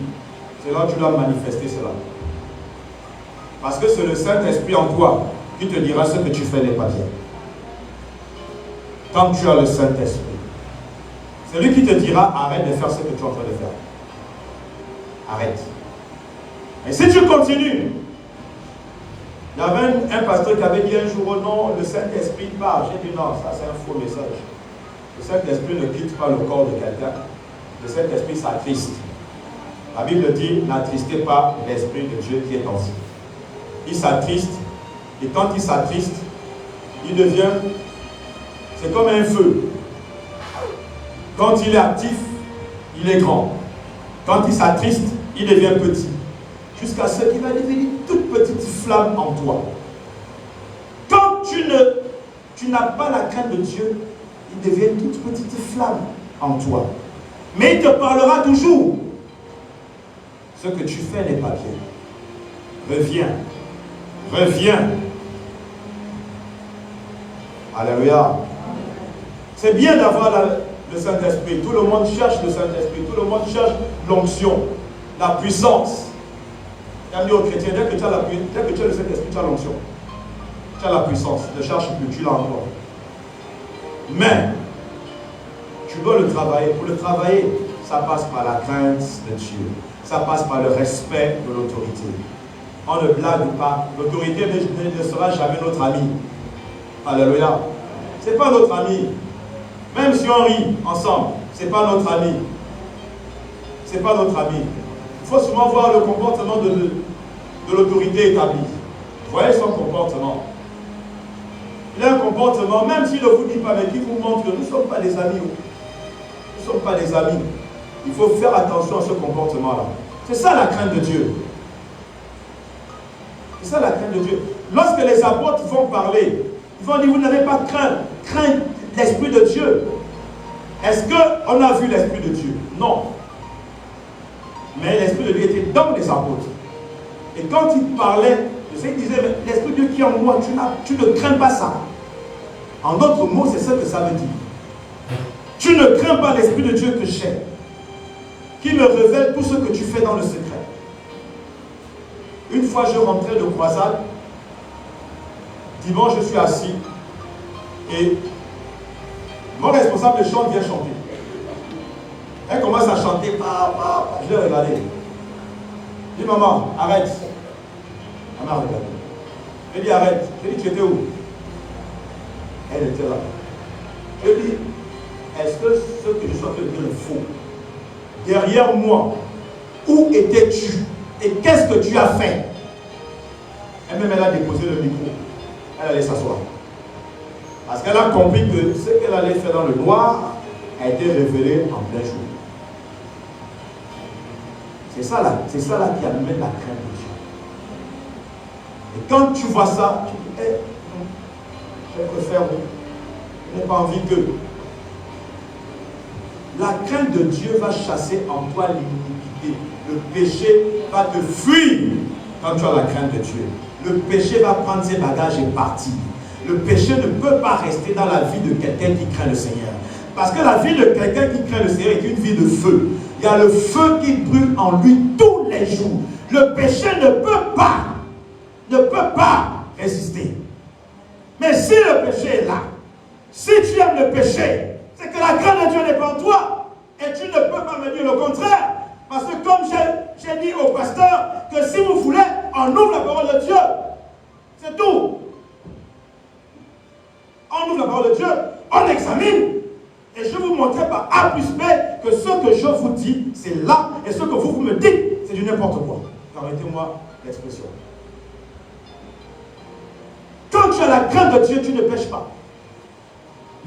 c'est là que tu dois manifester cela. Parce que c'est le Saint-Esprit en toi qui te dira ce que tu fais n'est pas bien. Quand tu as le Saint-Esprit, c'est lui qui te dira arrête de faire ce que tu es en train de faire. Arrête. Et si tu continues, il y avait un pasteur qui avait dit un jour, oh non, le Saint-Esprit part. J'ai dit non, ça c'est un faux message. Le Saint-Esprit ne quitte pas le corps de quelqu'un. Le Saint-Esprit s'attriste. La Bible dit, n'attristez pas l'Esprit de Dieu qui est en vous. Il s'attriste, et quand il s'attriste, il devient, c'est comme un feu. Quand il est actif, il est grand. Quand il s'attriste, il devient petit. Jusqu'à ce qu'il va devenir une toute petite flamme en toi. Quand tu n'as pas la crainte de Dieu, il devient une toute petite flamme en toi. Mais il te parlera toujours. Ce que tu fais n'est pas bien. Reviens. Reviens. Alléluia. C'est bien d'avoir le Saint-Esprit. Tout le monde cherche le Saint-Esprit. Tout le monde cherche l'onction, la puissance. Il a dit aux chrétiens, dès que tu as le Saint-Esprit, tu as l'onction. Tu as la puissance. Ne cherche plus, tu l'as encore. Mais, tu dois le travailler. Pour le travailler, ça passe par la crainte de Dieu. Ça passe par le respect de l'autorité. On ne blague pas. L'autorité ne sera jamais notre ami. Alléluia. Ce n'est pas notre ami. Même si on rit ensemble, ce n'est pas notre ami. Ce n'est pas notre ami. Il faut souvent voir le comportement de l'autorité établie. Voyez son comportement. Il a un comportement, même s'il ne vous dit pas, mais qui vous montre que nous ne sommes pas des amis. Nous ne sommes pas des amis. Il faut faire attention à ce comportement-là. C'est ça la crainte de Dieu. C'est ça la crainte de Dieu. Lorsque les apôtres vont parler, ils vont dire, vous n'avez pas craint l'Esprit de Dieu. Est-ce qu'on a vu l'Esprit de Dieu? Non. Mais l'Esprit de Dieu était dans les apôtres. Et quand ils parlaient, ils disaient, mais l'Esprit de Dieu qui est en moi, tu ne crains pas ça. En d'autres mots, c'est ce que ça veut dire. Tu ne crains pas l'Esprit de Dieu que j'ai, qui me révèle tout ce que tu fais dans le secret. Une fois, je rentrais de croisade. Dimanche, je suis assis. Et mon responsable de chant vient chanter. Elle commence à chanter. Je l'ai regardé. Je dis, maman, arrête. Elle m'a regardé. Je dis, arrête. Je dis, tu étais où? Elle était là. Je dis, est-ce que ce que je suis en train de dire est faux? Derrière moi, où étais-tu? Et qu'est-ce que tu as fait? Elle-même, elle a déposé le micro. Elle allait s'asseoir. Parce qu'elle a compris que ce qu'elle allait faire dans le noir a été révélé en plein jour. C'est ça là qui amène la crainte de Dieu. Et quand tu vois ça, tu dis, hey, je préfère, je n'ai pas envie que. La crainte de Dieu va chasser en toi l'iniquité. Le péché va te fuir quand tu as la crainte de Dieu. Le péché va prendre ses bagages et partir. Le péché ne peut pas rester dans la vie de quelqu'un qui craint le Seigneur. Parce que la vie de quelqu'un qui craint le Seigneur est une vie de feu. Il y a le feu qui brûle en lui tous les jours. Le péché ne peut pas résister. Mais si le péché est là, si tu aimes le péché, c'est que la crainte de Dieu n'est pas en toi. Et tu ne peux pas me dire le contraire. Parce que comme j'ai dit au pasteur, que si vous voulez, on ouvre la parole de Dieu. C'est tout. On ouvre la parole de Dieu, on examine. Et je vous montrerai par A plus B que ce que je vous dis, c'est là. Et ce que vous me dites, c'est du n'importe quoi. Permettez-moi l'expression. Quand tu as la crainte de Dieu, tu ne pêches pas.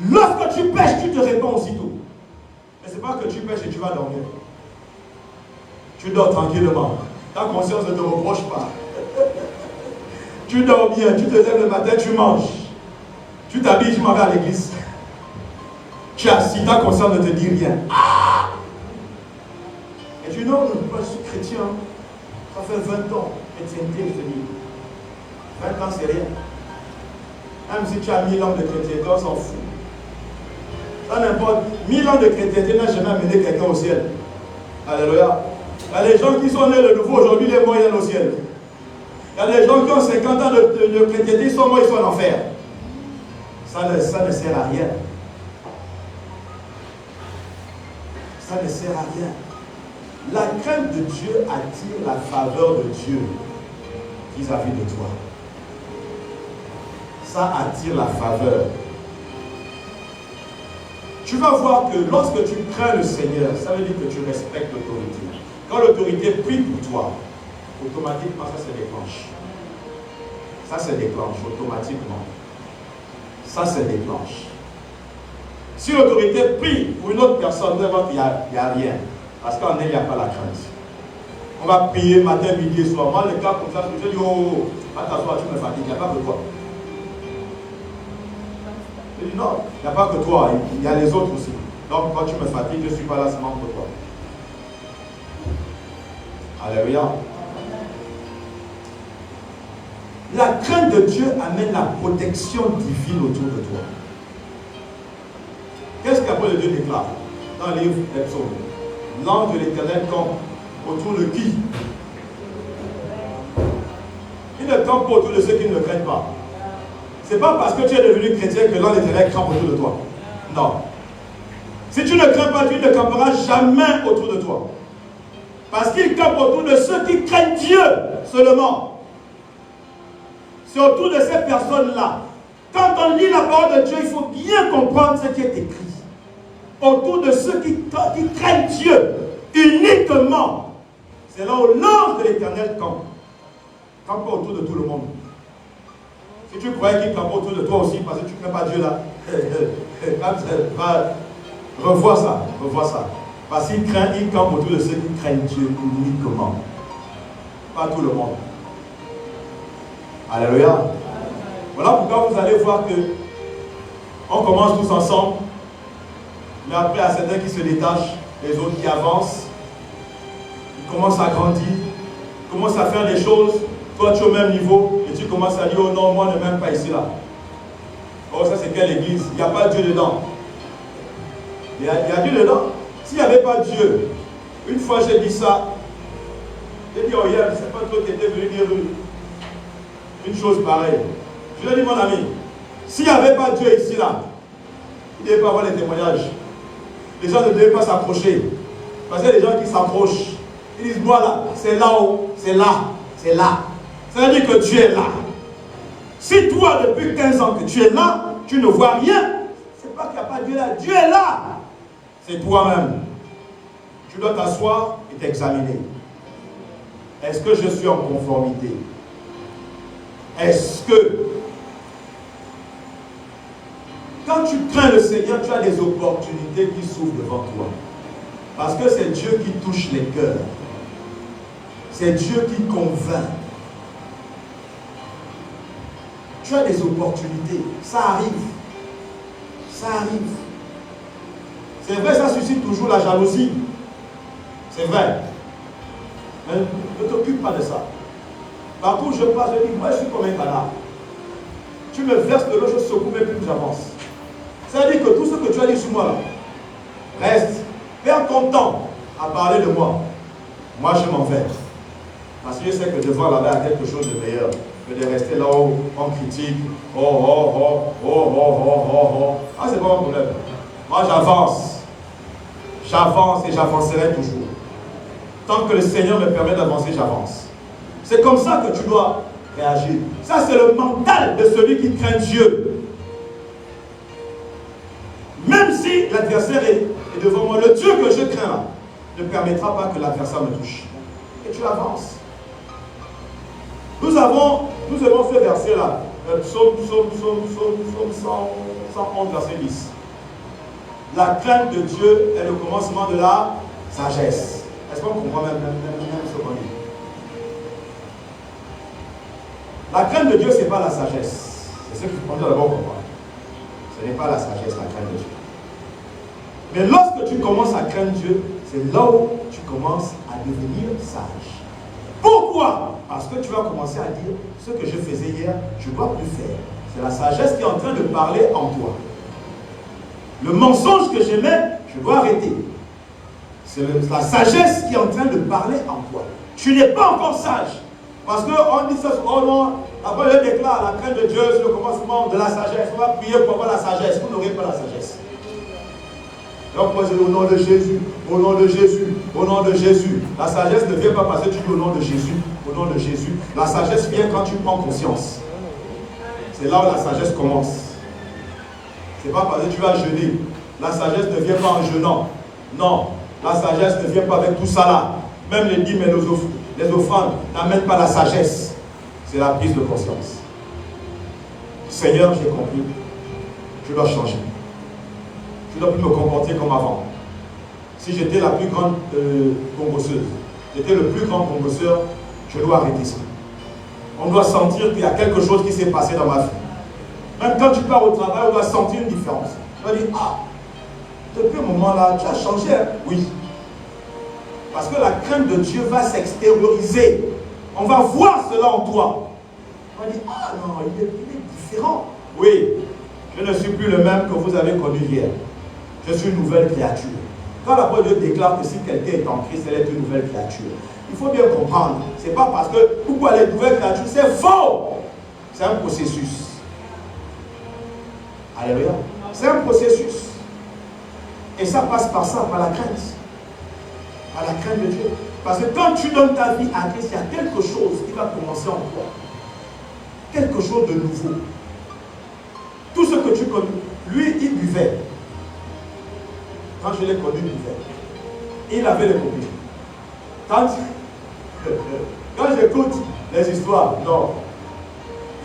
Lorsque tu pêches, tu te répands aussitôt. Mais ce n'est pas que tu pêches et tu vas dormir. Tu dors tranquillement. Ta conscience ne te reproche pas. Tu dors bien, tu te lèves le matin, tu manges. Tu t'habilles, tu m'en vas à l'église. Tu es assis, ta conscience ne te dit rien. Ah! Et tu dis non, je suis chrétien. Ça fait 20 ans. Chrétienté, je te dis. 20 ans, c'est rien. Même si tu as 1000 ans de chrétienté, on s'en fout. Ça n'importe. 1000 ans de chrétienté n'a jamais amené quelqu'un au ciel. Alléluia. Il y a des gens qui sont nés de nouveau aujourd'hui, les morts, ils sont au ciel. Il y a des gens qui ont 50 ans de chrétienté, ils sont morts, ils sont en enfer. Ça ne sert à rien. Ça ne sert à rien. La crainte de Dieu attire la faveur de Dieu vis-à-vis de toi. Ça attire la faveur. Tu vas voir que lorsque tu crains le Seigneur, ça veut dire que tu respectes l'autorité. Quand l'autorité prie pour toi, automatiquement ça se déclenche. Ça se déclenche automatiquement. Ça se déclenche. Si l'autorité prie pour une autre personne, il n'y a rien. Parce qu'en elle, il n'y a pas la crainte. On va prier matin, midi et soir. Moi, le cas comme ça, je dis, oh, va t'asseoir, tu me fatigues, il n'y a pas que toi. Je dis, non, il n'y a pas que toi, il y a les autres aussi. Donc quand tu me fatigues, je ne suis pas là seulement pour toi. Alléluia. La crainte de Dieu amène la protection divine autour de toi. Qu'est-ce qu'après Dieu déclare dans le livre des Psaumes? L'ange de l'Éternel campe autour de qui? Il ne campe pas autour de ceux qui ne le craignent pas. Ce n'est pas parce que tu es devenu chrétien que l'ange de l'Éternel campe autour de toi. Non. Si tu ne crains pas, tu ne camperas jamais autour de toi. Parce qu'il campe autour de ceux qui craignent Dieu seulement. C'est autour de ces personnes-là. Quand on lit la parole de Dieu, il faut bien comprendre ce qui est écrit. Autour de ceux qui craignent Dieu uniquement. C'est là où l'ange de l'Éternel campe. Campe pas autour de tout le monde. Si tu croyais qu'il campe autour de toi aussi, parce que tu ne crains pas Dieu là, revois ça, revois ça. Parce qu'il campe autour de ceux qui craignent Dieu uniquement. Pas tout le monde. Alléluia. Voilà pourquoi vous allez voir que on commence tous ensemble, mais après, il y a certains qui se détachent, les autres qui avancent, ils commencent à grandir, ils commencent à faire des choses. Toi, tu es au même niveau et tu commences à dire, oh non, moi, ne m'aime pas ici là. Oh, ça, c'est quelle église? Il n'y a pas Dieu dedans. Il y a Dieu dedans. S'il n'y avait pas Dieu, une fois j'ai dit ça, j'ai dit, oh, hier, c'est pas toi qui étais venu dire une chose pareille. Je lui ai dit, mon ami, s'il n'y avait pas Dieu ici là, il ne devait pas avoir les témoignages. Les gens ne devaient pas s'approcher. Parce que les gens qui s'approchent, ils disent, moi là, c'est là-haut, c'est là, c'est là. Ça veut dire que Dieu est là. Si toi, depuis 15 ans que tu es là, tu ne vois rien, c'est pas qu'il n'y a pas Dieu là. Dieu est là. C'est toi-même. Tu dois t'asseoir et t'examiner. Est-ce que je suis en conformité? Est-ce que quand tu crains le Seigneur, tu as des opportunités qui s'ouvrent devant toi? Parce que c'est Dieu qui touche les cœurs. C'est Dieu qui convainc. Tu as des opportunités. Ça arrive. Ça arrive. C'est vrai, ça suscite toujours la jalousie. C'est vrai. Mais ne t'occupe pas de ça. Partout où je passe, je dis, moi je suis comme un canard. Tu me verses de l'eau, je secoue même plus, j'avance. Ça veut dire que tout ce que tu as dit sur moi là, reste. Perds ton temps à parler de moi. Moi je m'en vais. Parce que je sais que devant là-bas, il y a quelque chose de meilleur que de rester là où on critique. Ah, c'est pas mon problème. Moi j'avance. J'avance et j'avancerai toujours. Tant que le Seigneur me permet d'avancer, j'avance. C'est comme ça que tu dois réagir. Ça, c'est le mental de celui qui craint Dieu. Même si l'adversaire est devant moi, le Dieu que je crains là, ne permettra pas que l'adversaire me touche. Et tu avances. Nous avons ce verset-là, Psaume 111, verset 10. La crainte de Dieu est le commencement de la sagesse. Est-ce qu'on comprend même ce qu'on dit? La crainte de Dieu, ce n'est pas la sagesse. C'est ce qu'il faut d'abord comprendre. Ce n'est pas la sagesse, la crainte de Dieu. Mais lorsque tu commences à craindre Dieu, c'est là où tu commences à devenir sage. Pourquoi? Parce que tu vas commencer à dire, ce que je faisais hier, je ne dois plus faire. C'est la sagesse qui est en train de parler en toi. Le mensonge que j'aimais, je dois arrêter. C'est la sagesse qui est en train de parler en toi. Tu n'es pas encore sage. Parce qu'on dit ça, oh non, après je déclare la crainte de Dieu, c'est le commencement de la sagesse. On va prier pour avoir la sagesse. Vous n'aurez pas la sagesse. Donc moi je dis au nom de Jésus, au nom de Jésus, au nom de Jésus. La sagesse ne vient pas parce que tu dis au nom de Jésus, au nom de Jésus. La sagesse vient quand tu prends conscience. C'est là où la sagesse commence. Ce n'est pas parce que tu vas jeûner. La sagesse ne vient pas en jeûnant. Non, la sagesse ne vient pas avec tout ça là. Même les dîmes et les offrandes n'amènent pas la sagesse. C'est la prise de conscience. Seigneur, j'ai compris. Je dois changer. Je ne dois plus me comporter comme avant. Si j'étais la plus grande congosseuse, j'étais le plus grand congosseur, je dois arrêter ça. On doit sentir qu'il y a quelque chose qui s'est passé dans ma vie. Même quand tu pars au travail, on doit sentir une différence. On doit dire, ah, Depuis un moment-là, tu as changé. Hein? Oui. Parce que la crainte de Dieu va s'extérioriser. On va voir cela en toi. On va dire, ah non, il est différent. Oui, je ne suis plus le même que vous avez connu hier. Je suis une nouvelle créature. Quand la parole de Dieu déclare que si quelqu'un est en Christ, elle est une nouvelle créature. Il faut bien comprendre. Ce n'est pas parce que pourquoi elle est une nouvelle créature, c'est faux. C'est un processus. Alléluia. C'est un processus. Et ça passe par ça, par la crainte. Par la crainte de Dieu. Parce que quand tu donnes ta vie à Christ, il y a quelque chose qui va commencer en toi. Quelque chose de nouveau. Tout ce que tu connais, lui, il buvait. Quand je l'ai connu, il buvait. Il avait les copines. Quand j'écoute les histoires, non.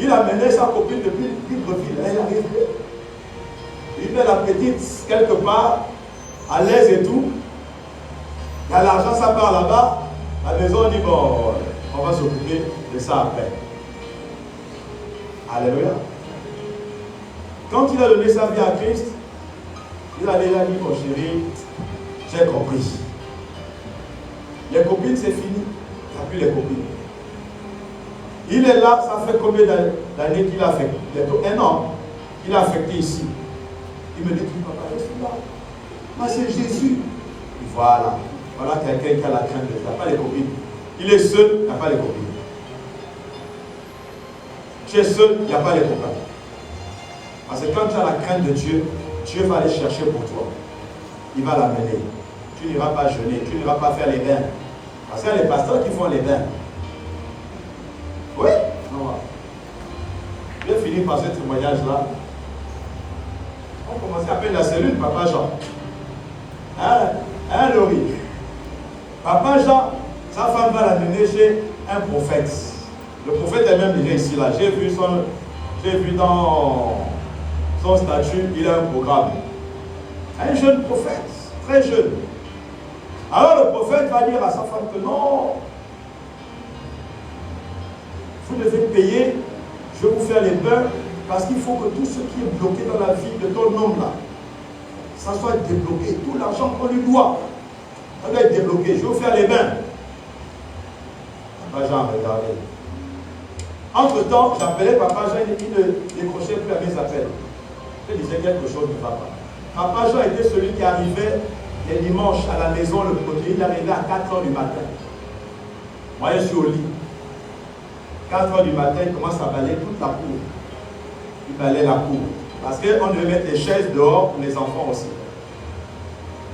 Il amenait sa copine depuis Libreville. Elle arrive. Il fait la petite quelque part, à l'aise et tout. Il y a l'argent, ça part là-bas. À la maison, on dit, bon, on va s'occuper de ça après. Alléluia. Quand il a donné sa vie à Christ, il a déjà dit, mon chéri, j'ai compris. Les copines, c'est fini. Il n'y a plus les copines. Il est là, ça fait combien d'années qu'il a affecté? Un an qu'il a affecté ici. Il me dit, papa, je suis là. Moi, c'est Jésus. Et voilà. Voilà quelqu'un qui a la crainte de Dieu. Il n'y a pas les copines. Il est seul, il n'y a pas les copines. Tu es seul, il n'y a pas les copains. Parce que quand tu as la crainte de Dieu, Dieu va aller chercher pour toi. Il va l'amener. Tu n'iras pas jeûner, tu n'iras pas faire les bains. Parce qu'il y a les pasteurs qui font les bains. Oui? Non. Je vais finir par ce témoignage-là. On commençait à peine la cellule, Papa Jean. Hein, Laurie? Papa Jean, sa femme va l'amener chez un prophète. Le prophète est même déjà ici, là. J'ai vu dans son statut, il a un programme. Un jeune prophète, très jeune. Alors le prophète va dire à sa femme que non, vous devez payer, je vais vous faire les bains, parce qu'il faut que tout ce qui est bloqué dans la vie de ton homme là, ça soit débloqué. Tout l'argent qu'on lui doit, ça doit être débloqué. Je vais vous faire les bains. Papa Jean a regardé. Entre-temps, j'appelais Papa Jean, il ne décrochait plus à mes appels. Je disais quelque chose de papa. Papa Jean était celui qui arrivait les dimanches à la maison, le premier, il arrivait à 4 h du matin. Moi, je suis au lit. 4 h du matin, il commence à balayer toute la cour. Il balaye la cour. Parce qu'on devait mettre les chaises dehors pour les enfants aussi.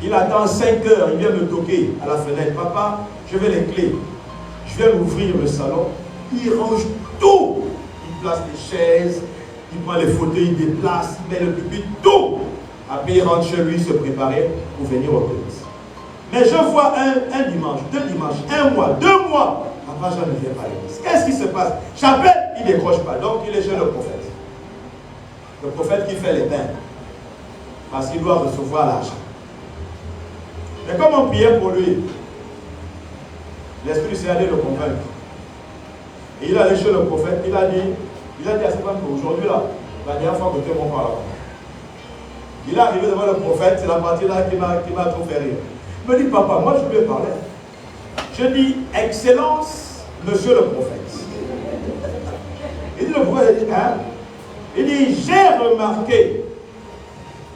Il attend 5 h, il vient me toquer à la fenêtre. Papa, je veux les clés. Je viens ouvrir le salon. Il range tout. Il place les chaises, il prend les fauteuils, il déplace, il met le pupitre, tout. Après, il rentre chez lui se préparer pour venir au culte. Mais je vois un dimanche, 2 dimanches, 1 mois, 2 mois. Papa Jean ne vient pas à l'église. Qu'est-ce qui se passe? J'appelle, il ne décroche pas. Donc, il est chez le prophète. Le prophète qui fait les bains. Parce qu'il doit recevoir l'argent. Mais comme on priait pour lui, l'Esprit s'est allé le convaincre. Et il est allé chez le prophète, il a dit à sa femme qu'aujourd'hui là, la dernière fois que tu es mon parent. Il est arrivé devant le prophète, c'est la partie là qui m'a trop fait rire. Il me dit, papa, moi je vais parler. Je dis, Excellence, monsieur le prophète. Il dit, le prophète, il dit, hein? Il dit, j'ai remarqué,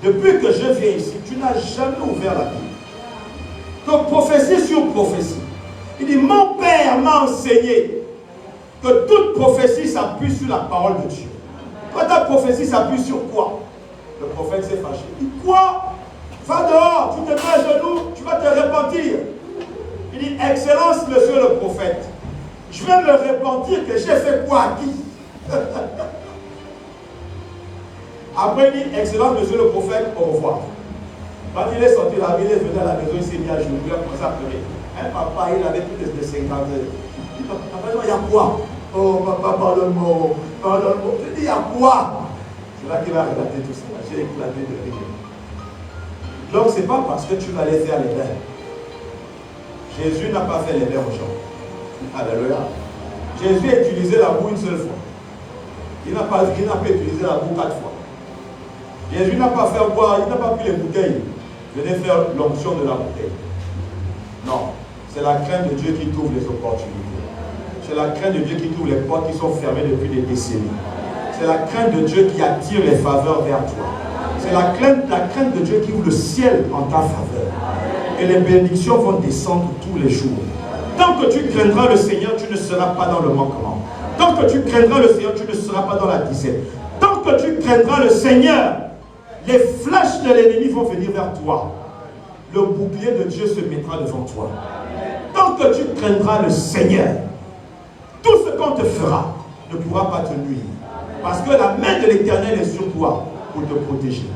depuis que je viens ici, tu n'as jamais ouvert la Bible. Que prophétie sur prophétie. Il dit, mon père m'a enseigné que toute prophétie s'appuie sur la parole de Dieu. Quand ta prophétie s'appuie sur quoi? Le prophète s'est fâché. Il dit, quoi? Va dehors, tu te mets à genoux, tu vas te repentir. Il dit, Excellence, monsieur le prophète, je vais me repentir que j'ai fait quoi à qui? Après, il dit, Excellence, monsieur le prophète, au revoir. Quand il est sorti là, il est venu à la maison, il s'est mis à genoux, il a commencé à pleurer. Un papa, il avait plus de 50 ans. Il dit, papa, il y a quoi? Oh, papa, pardonne-moi, pardonne-moi. Je dis, il y a quoi? C'est là qu'il va relater tout ça. J'ai éclaté de rire. Donc, ce n'est pas parce que tu vas aller faire les bains. Jésus n'a pas fait les bains aux gens. Alléluia. Jésus a utilisé la boue une seule fois. Il n'a pas utilisé la boue 4 fois. Jésus n'a pas fait boire, il n'a pas pris les bouteilles. Venez faire l'onction de la bouteille. Non. C'est la crainte de Dieu qui t'ouvre les opportunités. C'est la crainte de Dieu qui t'ouvre les portes qui sont fermées depuis des décennies. C'est la crainte de Dieu qui attire les faveurs vers toi. C'est la crainte de Dieu qui ouvre le ciel en ta faveur. Et les bénédictions vont descendre tous les jours. Tant que tu craindras le Seigneur, tu ne seras pas dans le manquement. Tant que tu craindras le Seigneur, tu ne seras pas dans la disette. Tant que tu craindras le Seigneur, les flèches de l'ennemi vont venir vers toi. Le bouclier de Dieu se mettra devant toi. Tant que tu craindras le Seigneur, tout ce qu'on te fera ne pourra pas te nuire. Parce que la main de l'Éternel est sur toi pour te protéger.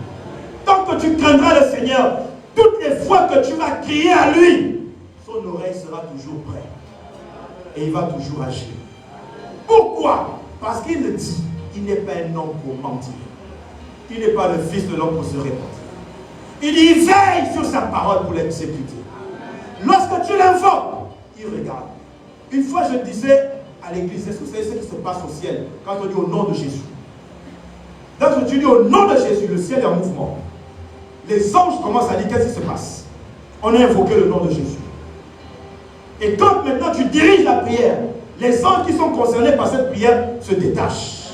Tant que tu craindras le Seigneur, toutes les fois que tu vas crier à lui, son oreille sera toujours prête. Et il va toujours agir. Pourquoi? Parce qu'il le dit, il n'est pas un homme pour mentir. Il n'est pas le fils de l'homme pour se répandre. Il dit, il veille sur sa parole pour l'exécuter. Lorsque tu l'invoques, il regarde. Une fois, je disais à l'église, est-ce que vous savez ce qui se passe au ciel quand on dit au nom de Jésus? Lorsque tu dis au nom de Jésus, le ciel est en mouvement. Les anges commencent à dire, qu'est-ce qui se passe? On a invoqué le nom de Jésus. Et quand maintenant tu diriges la prière, les anges qui sont concernés par cette prière se détachent.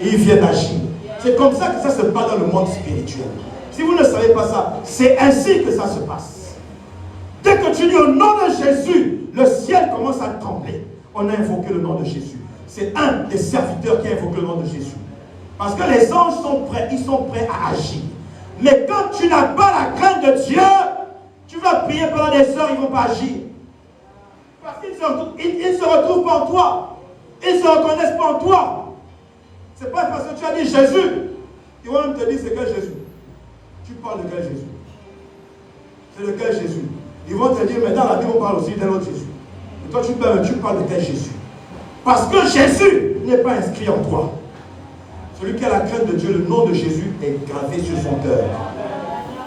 Et ils viennent agir. C'est comme ça que ça se passe dans le monde spirituel. Si vous ne savez pas ça, c'est ainsi que ça se passe. Dès que tu dis au nom de Jésus, le ciel commence à trembler. On a invoqué le nom de Jésus. C'est un des serviteurs qui a invoqué le nom de Jésus. Parce que les anges sont prêts, ils sont prêts à agir. Mais quand tu n'as pas la crainte de Dieu, tu vas prier pendant des heures, ils ne vont pas agir. Parce qu'ils ne se retrouvent pas en toi. Ils ne se reconnaissent pas en toi. Ce n'est pas parce que tu as dit Jésus. Ils vont même te dire c'est quel Jésus. Tu parles de quel Jésus? C'est de quel Jésus? Ils vont te dire mais dans la Bible on parle aussi d'un autre Jésus. Et toi tu parles de quel Jésus? Parce que Jésus n'est pas inscrit en toi. Celui qui a la crainte de Dieu, le nom de Jésus est gravé sur son cœur.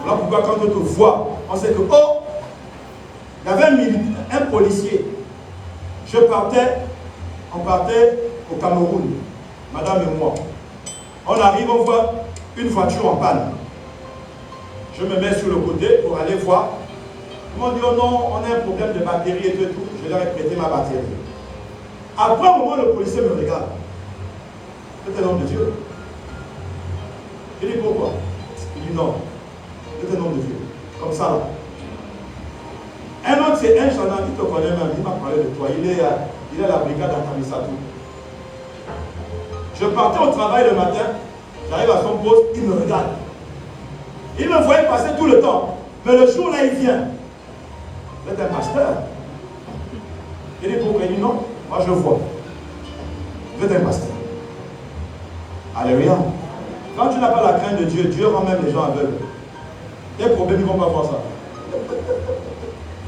Voilà pourquoi quand on te voit, on sait que, oh, il y avait un policier. On partait au Cameroun, madame et moi. On arrive, on voit une voiture en panne. Je me mets sur le côté pour aller voir. Ils m'ont dit, oh non, on a un problème de batterie et tout. Je leur ai prêté ma batterie. Après un moment, le policier me regarde. C'est un homme de Dieu. Il dit pourquoi? Il dit non. C'est un homme de Dieu. Comme ça là. Un autre, c'est un gendarme qui te connaît même. Il m'a parlé de toi. Il est à la brigade à Kamisatou. Je partais au travail le matin. J'arrive à son poste. Il me regarde. Il me voyait passer tout le temps. Mais le jour là, il vient. Vous êtes un pasteur. Il dit pourquoi? Il dit non. Moi je vois. Vous êtes un pasteur. Alléluia. Quand tu n'as pas la crainte de Dieu, Dieu rend même les gens aveugles. Les problèmes, ils ne vont pas voir ça.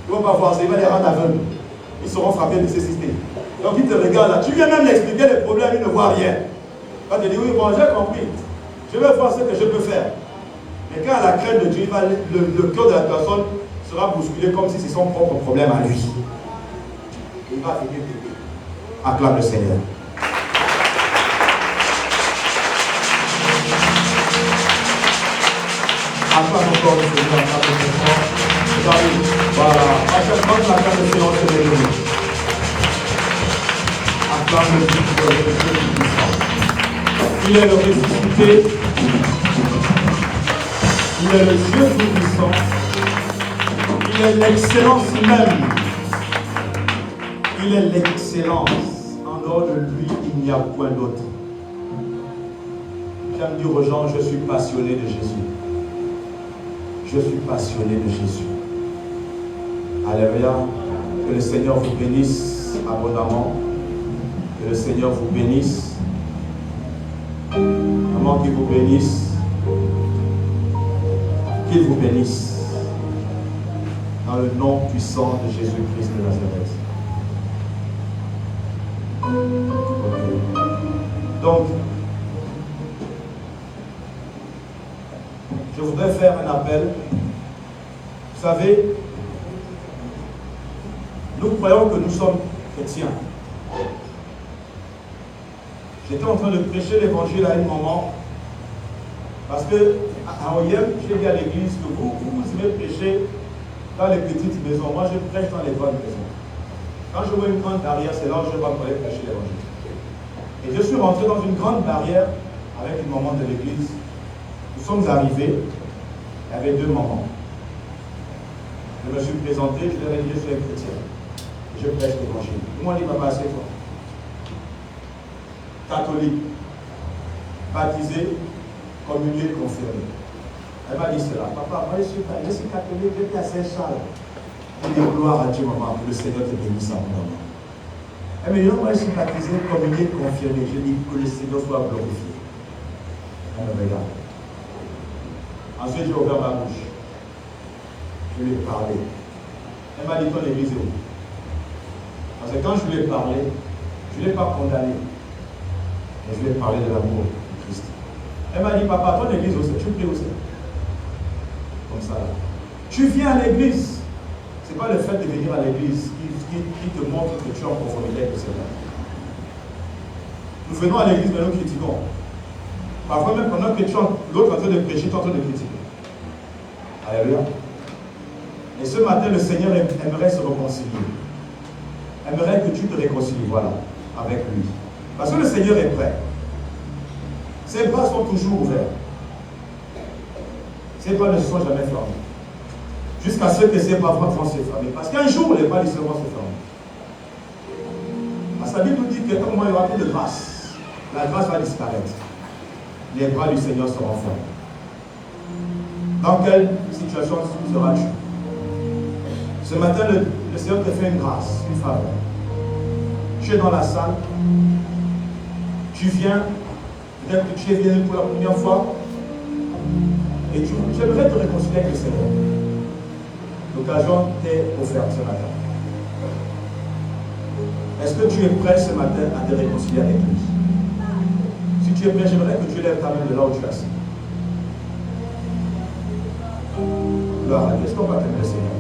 Ils ne vont pas voir ça, il va les rendre aveugles. Ils seront frappés de nécessité. Donc ils te regardent là. Tu viens même l'expliquer les problèmes, ils ne voient rien. Il va te dire, oui, bon, j'ai compris. Je vais voir ce que je peux faire. Mais quand la crainte de Dieu, le cœur de la personne sera bousculé comme si c'est son propre problème à lui. Il va finir t'aider. Acclame le Seigneur. Acclame encore le Seigneur, acclame le Seigneur. Voilà. À chaque fois que la carte de Seigneur se réunit. Acclame le Dieu tout-puissant. Il est le ressuscité. Il est le Dieu tout-puissant. Il est l'excellence même. Il est l'excellence. En dehors de lui, il n'y a point d'autre. J'aime dire aux gens, je suis passionné de Jésus. Je suis passionné de Jésus. Alléluia. Que le Seigneur vous bénisse abondamment. Que le Seigneur vous bénisse. Maman qu'il vous bénisse. Qu'il vous bénisse. Dans le nom puissant de Jésus-Christ de Nazareth. Okay. Donc, je voudrais faire un appel. Vous savez, nous croyons que nous sommes chrétiens. J'étais en train de prêcher l'évangile à un moment. Parce que à Oyem, j'ai dit à l'église que vous aimez prêcher dans les petites maisons. Moi, je prêche dans les grandes maisons. Quand je vois une grande barrière, c'est là où je vais pouvoir prêcher l'évangile. Et je suis rentré dans une grande barrière avec une maman de l'église. Nous sommes arrivés, il y avait 2 mamans. Je me suis présenté, je leur ai dit, je suis un chrétien. Je prêche l'évangile. Ils m'ont dit, papa, c'est toi. Catholique, baptisé, communié, confirmé. Elle m'a dit cela. Papa, moi je suis catholique, j'étais à Saint-Charles. Je dis, gloire à Dieu, maman, que le Seigneur te bénisse abondamment. Elle me dit, non, moi je suis baptisé, communié, confirmé. Je dis, que le Seigneur soit glorifié. Elle me regarde. Ensuite, j'ai ouvert ma bouche. Je lui ai parlé. Elle m'a dit, ton église est où? Parce que quand je lui ai parlé, je ne l'ai pas condamné. Mais je lui ai parlé de l'amour de Christ. Elle m'a dit, papa, ton église, tu pries où c'est? Comme ça. Tu viens à l'église. Ce n'est pas le fait de venir à l'église qui te montre que tu es en conformité avec le Seigneur. Nous venons à l'église, mais nous critiquons. Parfois même pendant que l'autre est en train de prêcher, tu es en train de critiquer. Alléluia. Et ce matin, le Seigneur aimerait se réconcilier. Aimerait que tu te réconcilies, voilà, avec lui. Parce que le Seigneur est prêt. Ses bras sont toujours ouverts. Ses bras ne sont jamais fermés. Jusqu'à ce que ses bras vont se fermer. Parce qu'un jour, les bras du Seigneur vont se fermer. Parce que la Bible nous dit qu'à un moment, il y aura plus de grâce. La grâce va disparaître. Les bras du Seigneur seront fermés. Dans quelle situation seras-tu? Ce matin, le Seigneur te fait une grâce, une faveur. Tu es dans la salle. Tu viens. Peut-être que tu es venu pour la première fois. Et tu aimerais te réconcilier avec le Seigneur. L'occasion t'est offerte ce matin. Est-ce que tu es prêt ce matin à te réconcilier avec lui? Si tu es prêt, j'aimerais que tu lèves ta main de là où tu es assis. Gloire à Dieu. Est-ce qu'on va t'aimer le Seigneur?